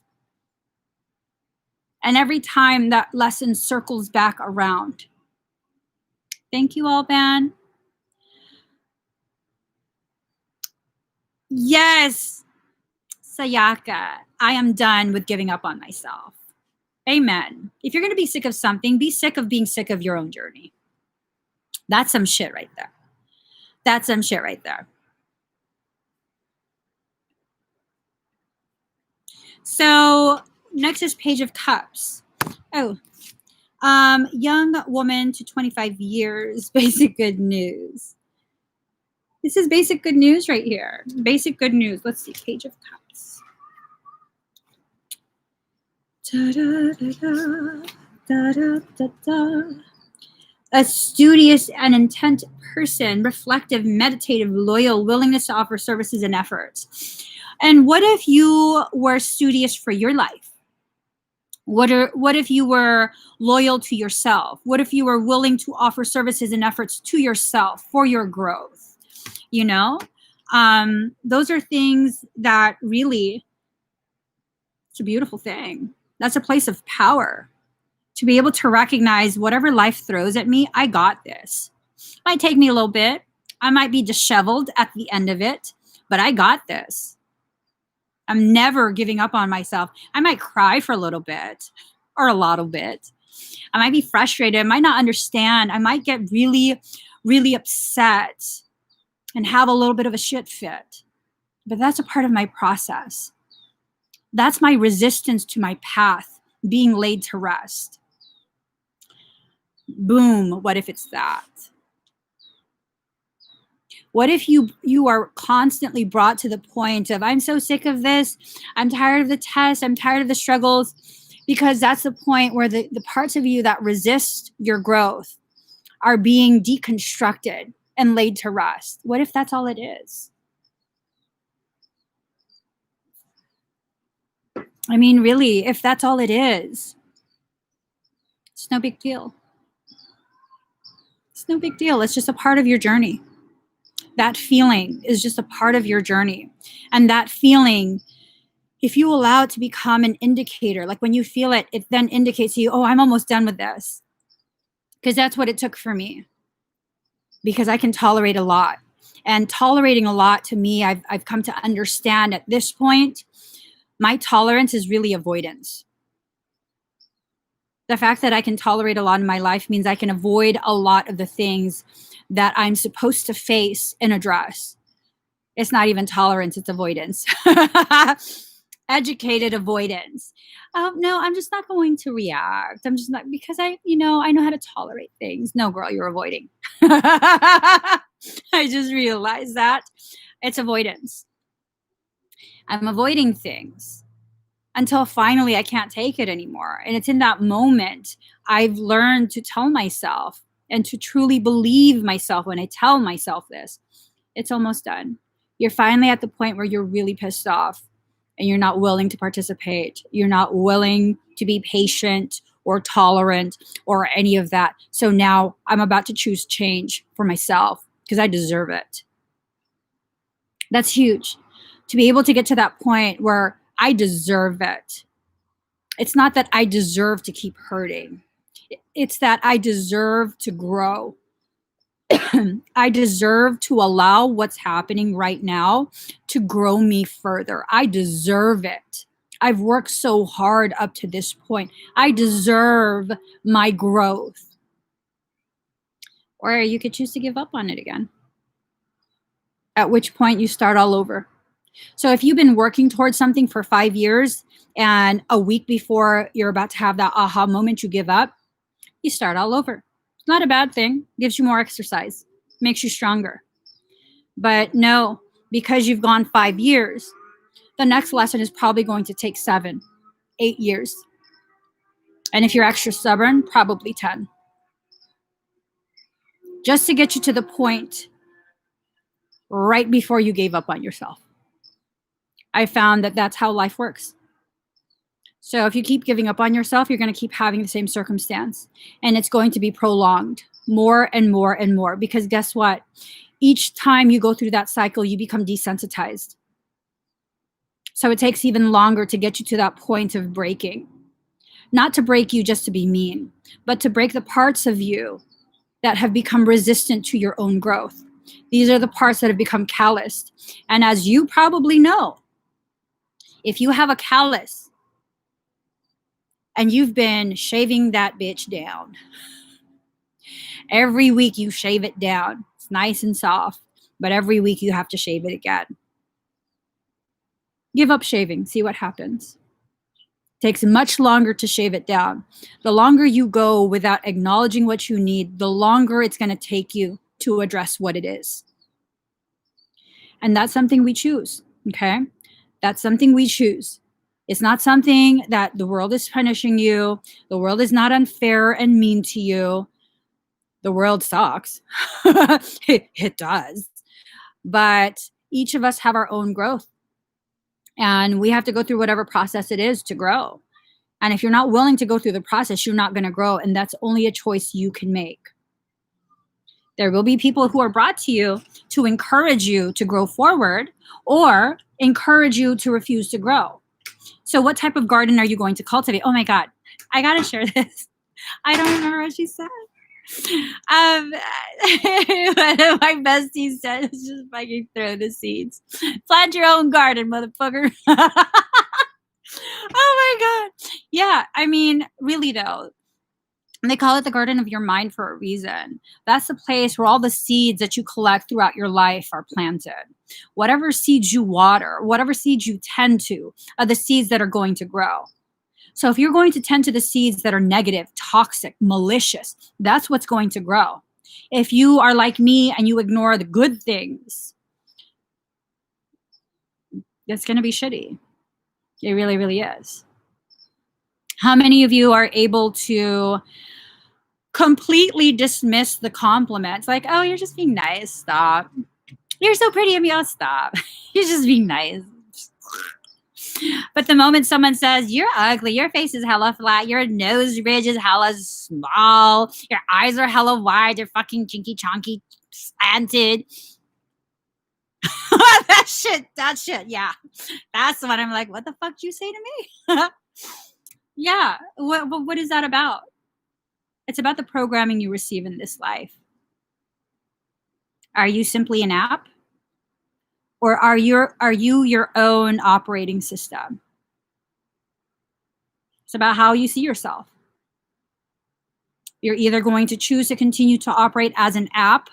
A: And every time that lesson circles back around. Thank you, Alban. Yes, Sayaka, I am done with giving up on myself. Amen. If you're going to be sick of something, be sick of being sick of your own journey. That's some shit right there. That's some shit right there. So next is Page of Cups. Oh, young woman to 25 years, basic good news. This is basic good news right here. Basic good news. Let's see, Page of Cups. A studious and intent person, reflective, meditative, loyal, willingness to offer services and efforts. And what if you were studious for your life? What if you were loyal to yourself? What if you were willing to offer services and efforts to yourself for your growth? Those are things that really, it's a beautiful thing. That's a place of power. To be able to recognize whatever life throws at me, I got this. It might take me a little bit. I might be disheveled at the end of it, but I got this. I'm never giving up on myself. I might cry for a little bit or a lot of bit. I might be frustrated. I might not understand. I might get really, really upset and have a little bit of a shit fit. But that's a part of my process. That's my resistance to my path being laid to rest. Boom. What if it's that? What if you are constantly brought to the point of, I'm so sick of this. I'm tired of the test. I'm tired of the struggles, because that's the point where the parts of you that resist your growth are being deconstructed and laid to rest. What if that's all it is? I mean, really, if that's all it is, it's no big deal. It's no big deal. It's just a part of your journey. That feeling is just a part of your journey. And that feeling, if you allow it to become an indicator, like when you feel it, it then indicates to you, oh, I'm almost done with this. Because that's what it took for me. Because I can tolerate a lot. And tolerating a lot, to me, I've come to understand at this point, my tolerance is really avoidance. The fact that I can tolerate a lot in my life means I can avoid a lot of the things that I'm supposed to face and address. It's not even tolerance, it's avoidance. Educated avoidance. No, I'm just not going to react. I'm just not, because I know how to tolerate things. No, girl, you're avoiding. I just realized that. It's avoidance. I'm avoiding things until finally I can't take it anymore. And it's in that moment I've learned to tell myself and to truly believe myself when I tell myself this. It's almost done. You're finally at the point where you're really pissed off and you're not willing to participate. You're not willing to be patient or tolerant or any of that. So now I'm about to choose change for myself because I deserve it. That's huge. To be able to get to that point where I deserve it. It's not that I deserve to keep hurting. It's that I deserve to grow. I deserve to allow what's happening right now to grow me further. I deserve it. I've worked so hard up to this point. I deserve my growth. Or you could choose to give up on it again. At which point you start all over. So if you've been working towards something for 5 years and a week before you're about to have that aha moment, you give up, you start all over. It's not a bad thing. It gives you more exercise, makes you stronger. But no, because you've gone 5 years, the next lesson is probably going to take 7, 8 years. And if you're extra stubborn, probably 10. Just to get you to the point right before you gave up on yourself. I found that that's how life works. So if you keep giving up on yourself, you're going to keep having the same circumstance. And it's going to be prolonged more and more and more. Because guess what? Each time you go through that cycle, you become desensitized. So it takes even longer to get you to that point of breaking. Not to break you just to be mean, but to break the parts of you that have become resistant to your own growth. These are the parts that have become calloused. And as you probably know, if you have a callus and you've been shaving that bitch down, every week you shave it down. It's nice and soft, but every week you have to shave it again. Give up shaving, see what happens. It takes much longer to shave it down. The longer you go without acknowledging what you need, the longer it's going to take you to address what it is. And that's something we choose, okay? That's something we choose. It's not something that the world is punishing you. The world is not unfair and mean to you. The world sucks. It does. But each of us have our own growth. And we have to go through whatever process it is to grow. And if you're not willing to go through the process, you're not going to grow. And that's only a choice you can make. There will be people who are brought to you to encourage you to grow forward or encourage you to refuse to grow. So what type of garden are you going to cultivate? Oh my God, I got to share this. I don't remember what she said. One of my besties said, just fucking throw the seeds. Plant your own garden, motherfucker. Oh my God. Yeah, I mean, really though. And they call it the garden of your mind for a reason. That's the place where all the seeds that you collect throughout your life are planted. Whatever seeds you water, whatever seeds you tend to, are the seeds that are going to grow. So if you're going to tend to the seeds that are negative, toxic, malicious, that's what's going to grow. If you are like me and you ignore the good things, it's going to be shitty. It really, really is. How many of you are able to completely dismiss the compliments? Like, oh, you're just being nice. Stop. You're so pretty, Emmie. Oh, stop. You're just being nice. But the moment someone says, you're ugly, your face is hella flat, your nose ridge is hella small, your eyes are hella wide, you're fucking chinky chonky slanted. that shit, yeah. That's what I'm like, what the fuck did you say to me? Yeah, what is that about? It's about the programming you receive in this life. Are you simply an app? Or are you your own operating system? It's about how you see yourself. You're either going to choose to continue to operate as an app,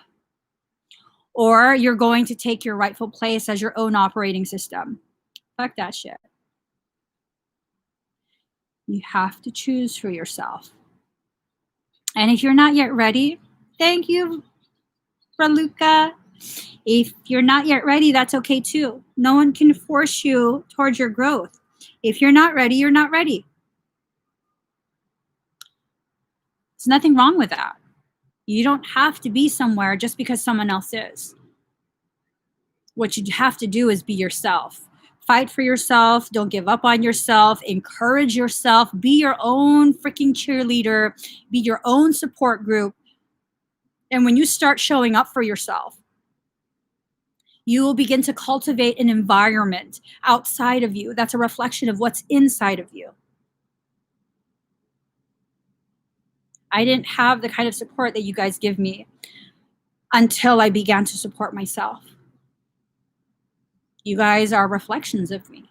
A: or you're going to take your rightful place as your own operating system. Fuck that shit. You have to choose for yourself. And if you're not yet ready, thank you, Raluca. If you're not yet ready, that's okay too. No one can force you towards your growth. If you're not ready, you're not ready. There's nothing wrong with that. You don't have to be somewhere just because someone else is. What you have to do is be yourself. Fight for yourself. Don't give up on yourself. Encourage yourself. Be your own freaking cheerleader. Be your own support group. And when you start showing up for yourself, you will begin to cultivate an environment outside of you that's a reflection of what's inside of you. I didn't have the kind of support that you guys give me until I began to support myself. You guys are reflections of me.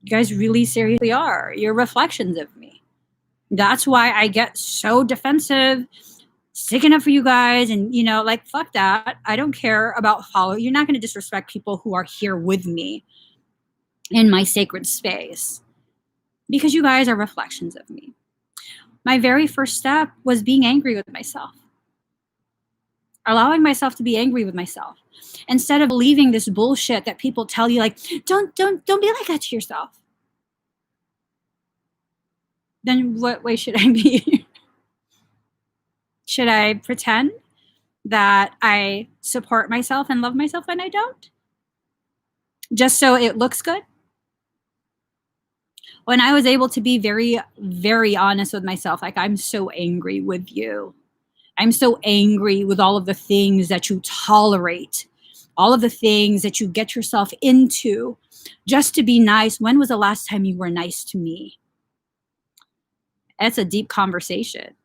A: You guys really seriously are. You're reflections of me. That's why I get so defensive, sticking up for you guys, and like, fuck that. I don't care about follow. You're not going to disrespect people who are here with me in my sacred space, because you guys are reflections of me. My very first step was being angry with myself. Allowing myself to be angry with myself. Instead of believing this bullshit that people tell you, like, don't be like that to yourself. Then what way should I be? Should I pretend that I support myself and love myself when I don't? Just so it looks good? When I was able to be very, very honest with myself, like, I'm so angry with you. I'm so angry with all of the things that you tolerate, all of the things that you get yourself into just to be nice. When was the last time you were nice to me? It's a deep conversation.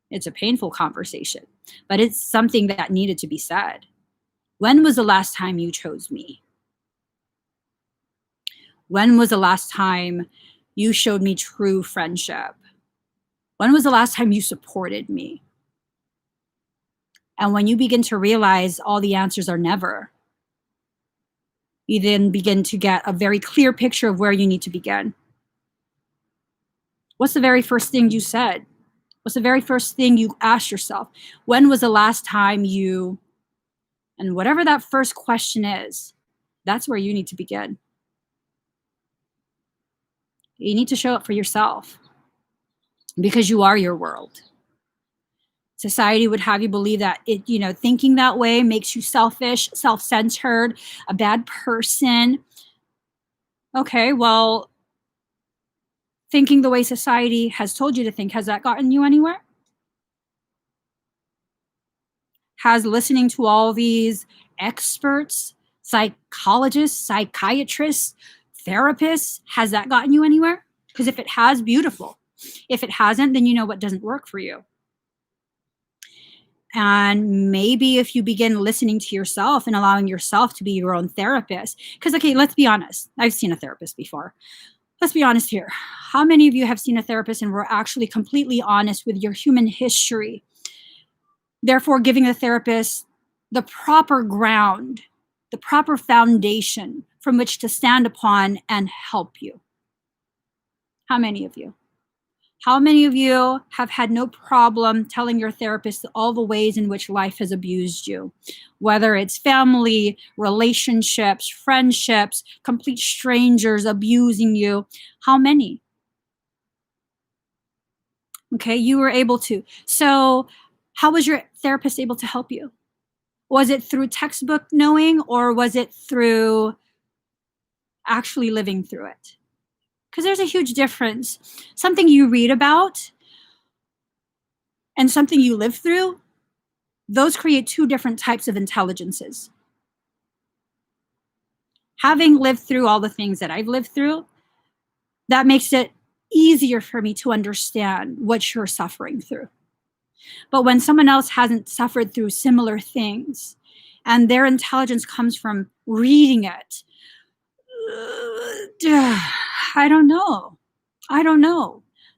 A: It's a painful conversation, but it's something that needed to be said. When was the last time you chose me? When was the last time you showed me true friendship? When was the last time you supported me? And when you begin to realize all the answers are never, you then begin to get a very clear picture of where you need to begin. What's the very first thing you said? What's the very first thing you asked yourself? When was the last time you, and whatever that first question is, that's where you need to begin. You need to show up for yourself, because you are your world. Society would have you believe that thinking that way makes you selfish, self-centered, a bad person. Okay, well, thinking the way society has told you to think, has that gotten you anywhere? Has listening to all these experts, psychologists, psychiatrists, therapists, has that gotten you anywhere? Because if it has, beautiful. If it hasn't, then you know what doesn't work for you. And maybe if you begin listening to yourself and allowing yourself to be your own therapist, because, okay, let's be honest. I've seen a therapist before. Let's be honest here. How many of you have seen a therapist and were actually completely honest with your human history? Therefore, giving the therapist the proper ground, the proper foundation from which to stand upon and help you. How many of you? How many of you have had no problem telling your therapist all the ways in which life has abused you? Whether it's family, relationships, friendships, complete strangers abusing you. How many? Okay, you were able to. So, how was your therapist able to help you? Was it through textbook knowing, or was it through actually living through it? Because there's a huge difference. Something you read about and something you live through, those create two different types of intelligences. Having lived through all the things that I've lived through, that makes it easier for me to understand what you're suffering through. But when someone else hasn't suffered through similar things and their intelligence comes from reading it, I don't know.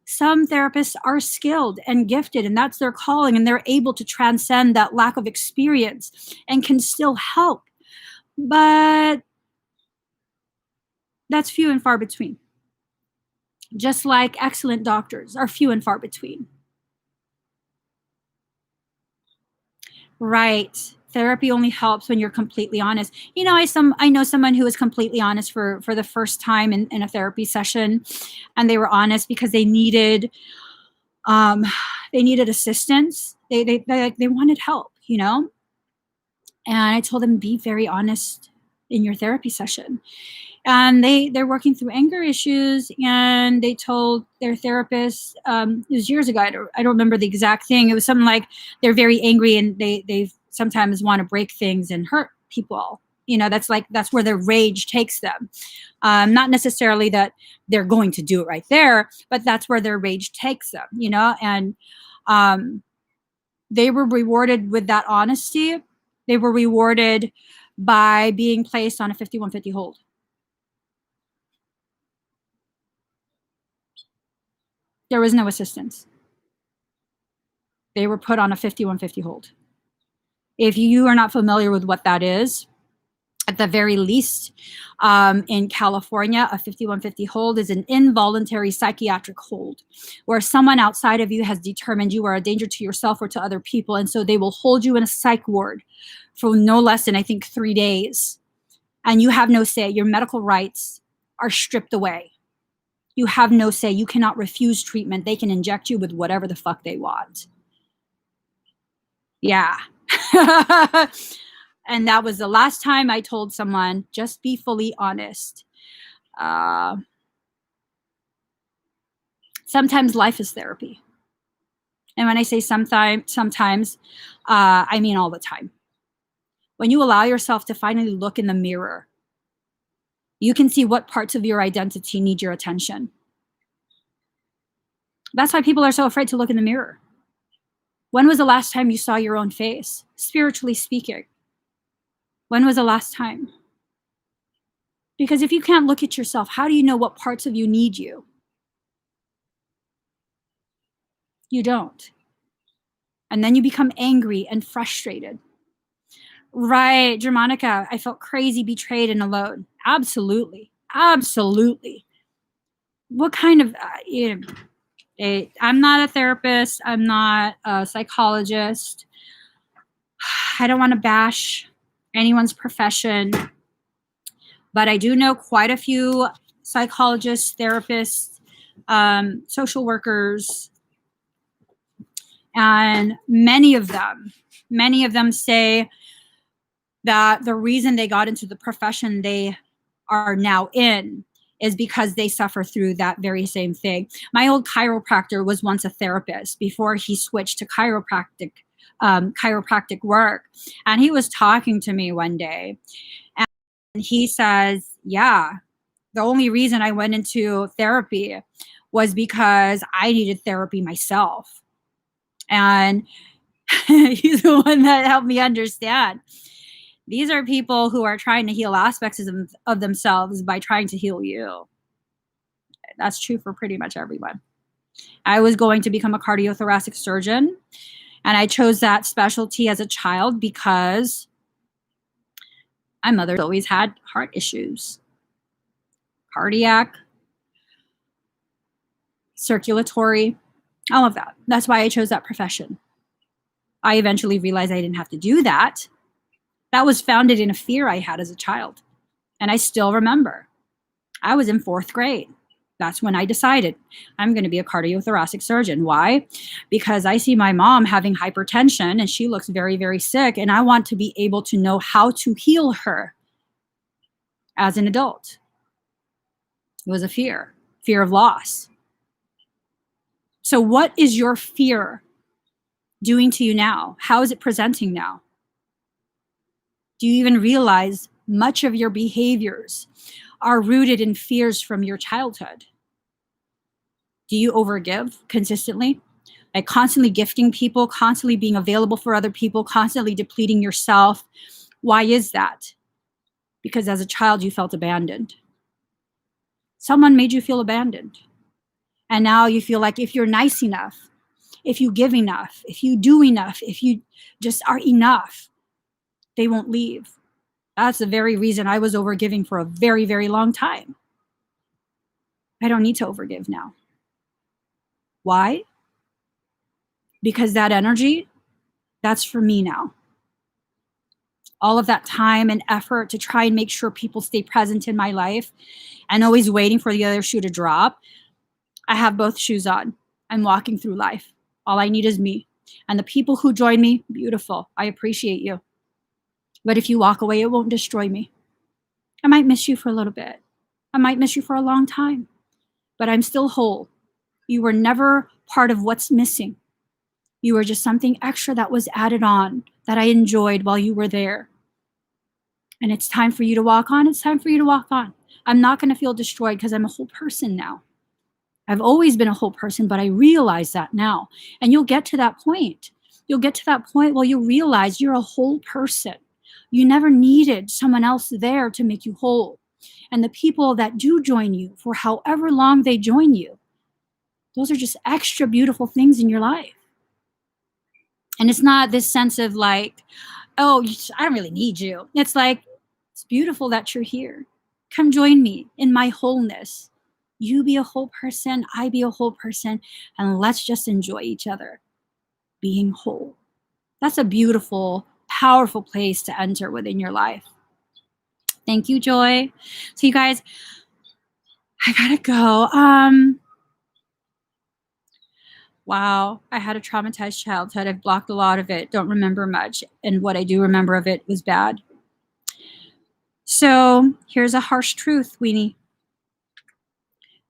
A: Some therapists are skilled and gifted, and that's their calling, and they're able to transcend that lack of experience and can still help. But that's few and far between. Just like excellent doctors are few and far between. Right. Therapy only helps when you're completely honest. You know, I know someone who was completely honest for the first time in a therapy session, and they were honest because um they needed assistance. They wanted help, you know? And I told them, be very honest in your therapy session. And they're working through anger issues, and they told their therapist, it was years ago, I don't remember the exact thing. It was something like they're very angry and they sometimes want to break things and hurt people. You know, that's where their rage takes them. Not necessarily that they're going to do it right there, but that's where their rage takes them, you know? And they were rewarded with that honesty. They were rewarded by being placed on a 5150 hold. There was no assistance. They were put on a 5150 hold. If you are not familiar with what that is, at the very least, in California, a 5150 hold is an involuntary psychiatric hold where someone outside of you has determined you are a danger to yourself or to other people. And so they will hold you in a psych ward for no less than, I think, 3 days. And you have no say. Your medical rights are stripped away. You have no say. You cannot refuse treatment. They can inject you with whatever the fuck they want. Yeah. And that was the last time I told someone, just be fully honest. Sometimes life is therapy. And when I say sometimes, I mean all the time. When you allow yourself to finally look in the mirror, you can see what parts of your identity need your attention. That's why people are so afraid to look in the mirror. When was the last time you saw your own face, spiritually speaking? When was the last time? Because if you can't look at yourself, how do you know what parts of you need you? You don't. And then you become angry and frustrated. Right, Germanica, I felt crazy, betrayed, and alone. Absolutely. Absolutely. What kind of, I'm not a therapist. I'm not a psychologist. I don't want to bash anyone's profession, but I do know quite a few psychologists, therapists, social workers, and many of them say that the reason they got into the profession they are now in is because they suffer through that very same thing. My old chiropractor was once a therapist before he switched to chiropractic work. And he was talking to me one day, and he says, yeah, the only reason I went into therapy was because I needed therapy myself. And he's the one that helped me understand. These are people who are trying to heal aspects of themselves by trying to heal you. That's true for pretty much everyone. I was going to become a cardiothoracic surgeon, and I chose that specialty as a child because my mother always had heart issues, cardiac, circulatory, all of that. That's why I chose that profession. I eventually realized I didn't have to do that. That was founded in a fear I had as a child. And I still remember. I was in 4th grade. That's when I decided I'm going to be a cardiothoracic surgeon. Why? Because I see my mom having hypertension and she looks very, very sick. And I want to be able to know how to heal her as an adult. It was a fear of loss. So what is your fear doing to you now? How is it presenting now? Do you even realize much of your behaviors are rooted in fears from your childhood? Do you overgive consistently? Like constantly gifting people, constantly being available for other people, constantly depleting yourself. Why is that? Because as a child, you felt abandoned. Someone made you feel abandoned. And now you feel like if you're nice enough, if you give enough, if you do enough, if you just are enough, they won't leave. That's the very reason I was overgiving for a very, very long time. I don't need to overgive now. Why? Because that energy, that's for me now. All of that time and effort to try and make sure people stay present in my life and always waiting for the other shoe to drop. I have both shoes on. I'm walking through life. All I need is me. And the people who join me, beautiful. I appreciate you. But if you walk away, it won't destroy me. I might miss you for a little bit. I might miss you for a long time. But I'm still whole. You were never part of what's missing. You were just something extra that was added on that I enjoyed while you were there. And it's time for you to walk on. It's time for you to walk on. I'm not going to feel destroyed because I'm a whole person now. I've always been a whole person, but I realize that now. And you'll get to that point. You'll get to that point where you'll realize you're a whole person. You never needed someone else there to make you whole. And the people that do join you, for however long they join you, those are just extra beautiful things in your life. And it's not this sense of like, oh, I don't really need you. It's like, it's beautiful that you're here. Come join me in my wholeness. You be a whole person, I be a whole person, and let's just enjoy each other being whole. That's a beautiful, powerful place to enter within your life. Thank you, Joy. So you guys, I gotta go. Wow, I had a traumatized childhood. I've blocked a lot of it. Don't remember much. And what I do remember of it was bad. So here's a harsh truth, Weenie.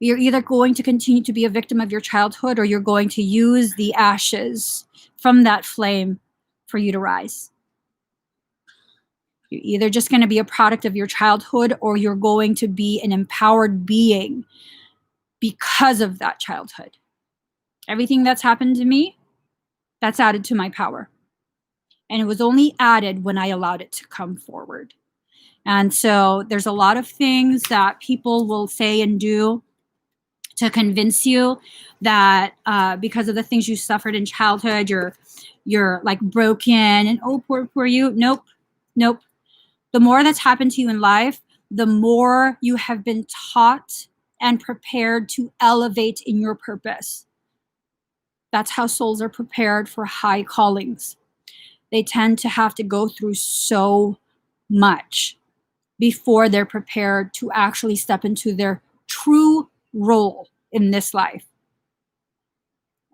A: You're either going to continue to be a victim of your childhood or you're going to use the ashes from that flame for you to rise. You're either just going to be a product of your childhood or you're going to be an empowered being because of that childhood. Everything that's happened to me, that's added to my power. And it was only added when I allowed it to come forward. And so there's a lot of things that people will say and do to convince you that because of the things you suffered in childhood, you're like broken and oh, poor you. Nope. The more that's happened to you in life, the more you have been taught and prepared to elevate in your purpose. That's how souls are prepared for high callings. They tend to have to go through so much before they're prepared to actually step into their true role in this life.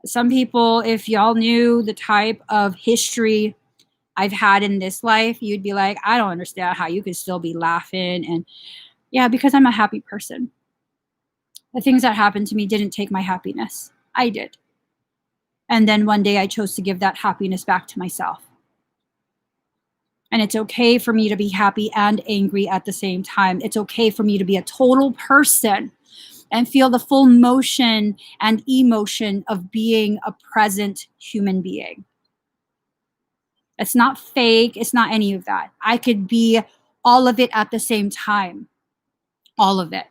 A: Some people, if y'all knew the type of history I've had in this life, you'd be like, I don't understand how you could still be laughing. And yeah, because I'm a happy person. The things that happened to me didn't take my happiness. I did. And then one day I chose to give that happiness back to myself. And it's okay for me to be happy and angry at the same time. It's okay for me to be a total person and feel the full motion and emotion of being a present human being. It's not fake. It's not any of that. I could be all of it at the same time. All of it.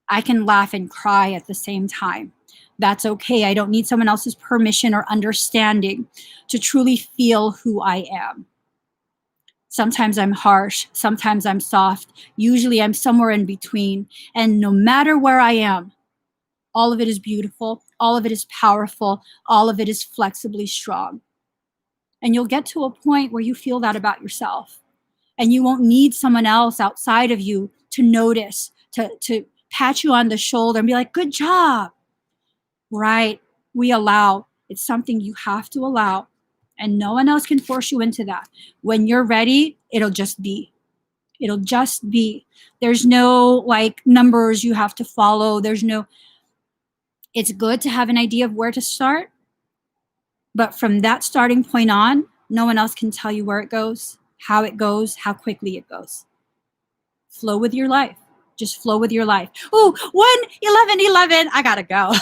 A: I can laugh and cry at the same time. That's okay. I don't need someone else's permission or understanding to truly feel who I am. Sometimes I'm harsh. Sometimes I'm soft. Usually I'm somewhere in between. And no matter where I am, All of it is beautiful. All of it is powerful. All of it is flexibly strong. And you'll get to a point where you feel that about yourself. And you won't need someone else outside of you to notice, to pat you on the shoulder and be like, good job. Right? We allow. It's something you have to allow. And no one else can force you into that. When you're ready, it'll just be. It'll just be. There's no like numbers you have to follow. It's good to have an idea of where to start. But from that starting point on, no one else can tell you where it goes, how quickly it goes. Flow with your life. Just flow with your life. Ooh, 1:11:11. I gotta go.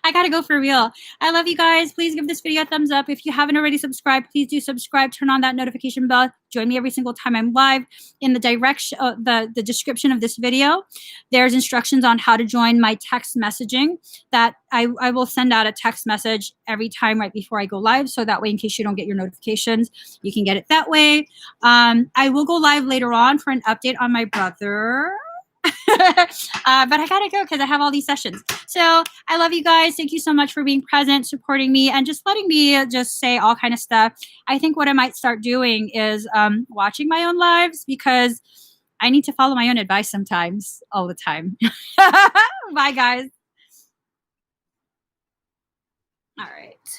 A: I gotta go for real. I love you guys. Please give this video a thumbs up. If you haven't already subscribed, please do subscribe. Turn on that notification bell. Join me every single time I'm live. In the direction, the description of this video, there's instructions on how to join my text messaging. That I will send out a text message every time right before I go live. So that way, in case you don't get your notifications, you can get it that way. I will go live later on for an update on my brother. But I gotta go because I have all these sessions. So I love you guys. Thank you so much for being present, supporting me, and just letting me just say all kind of stuff. I think what I might start doing is watching my own lives, because I need to follow my own advice sometimes, all the time. Bye, guys.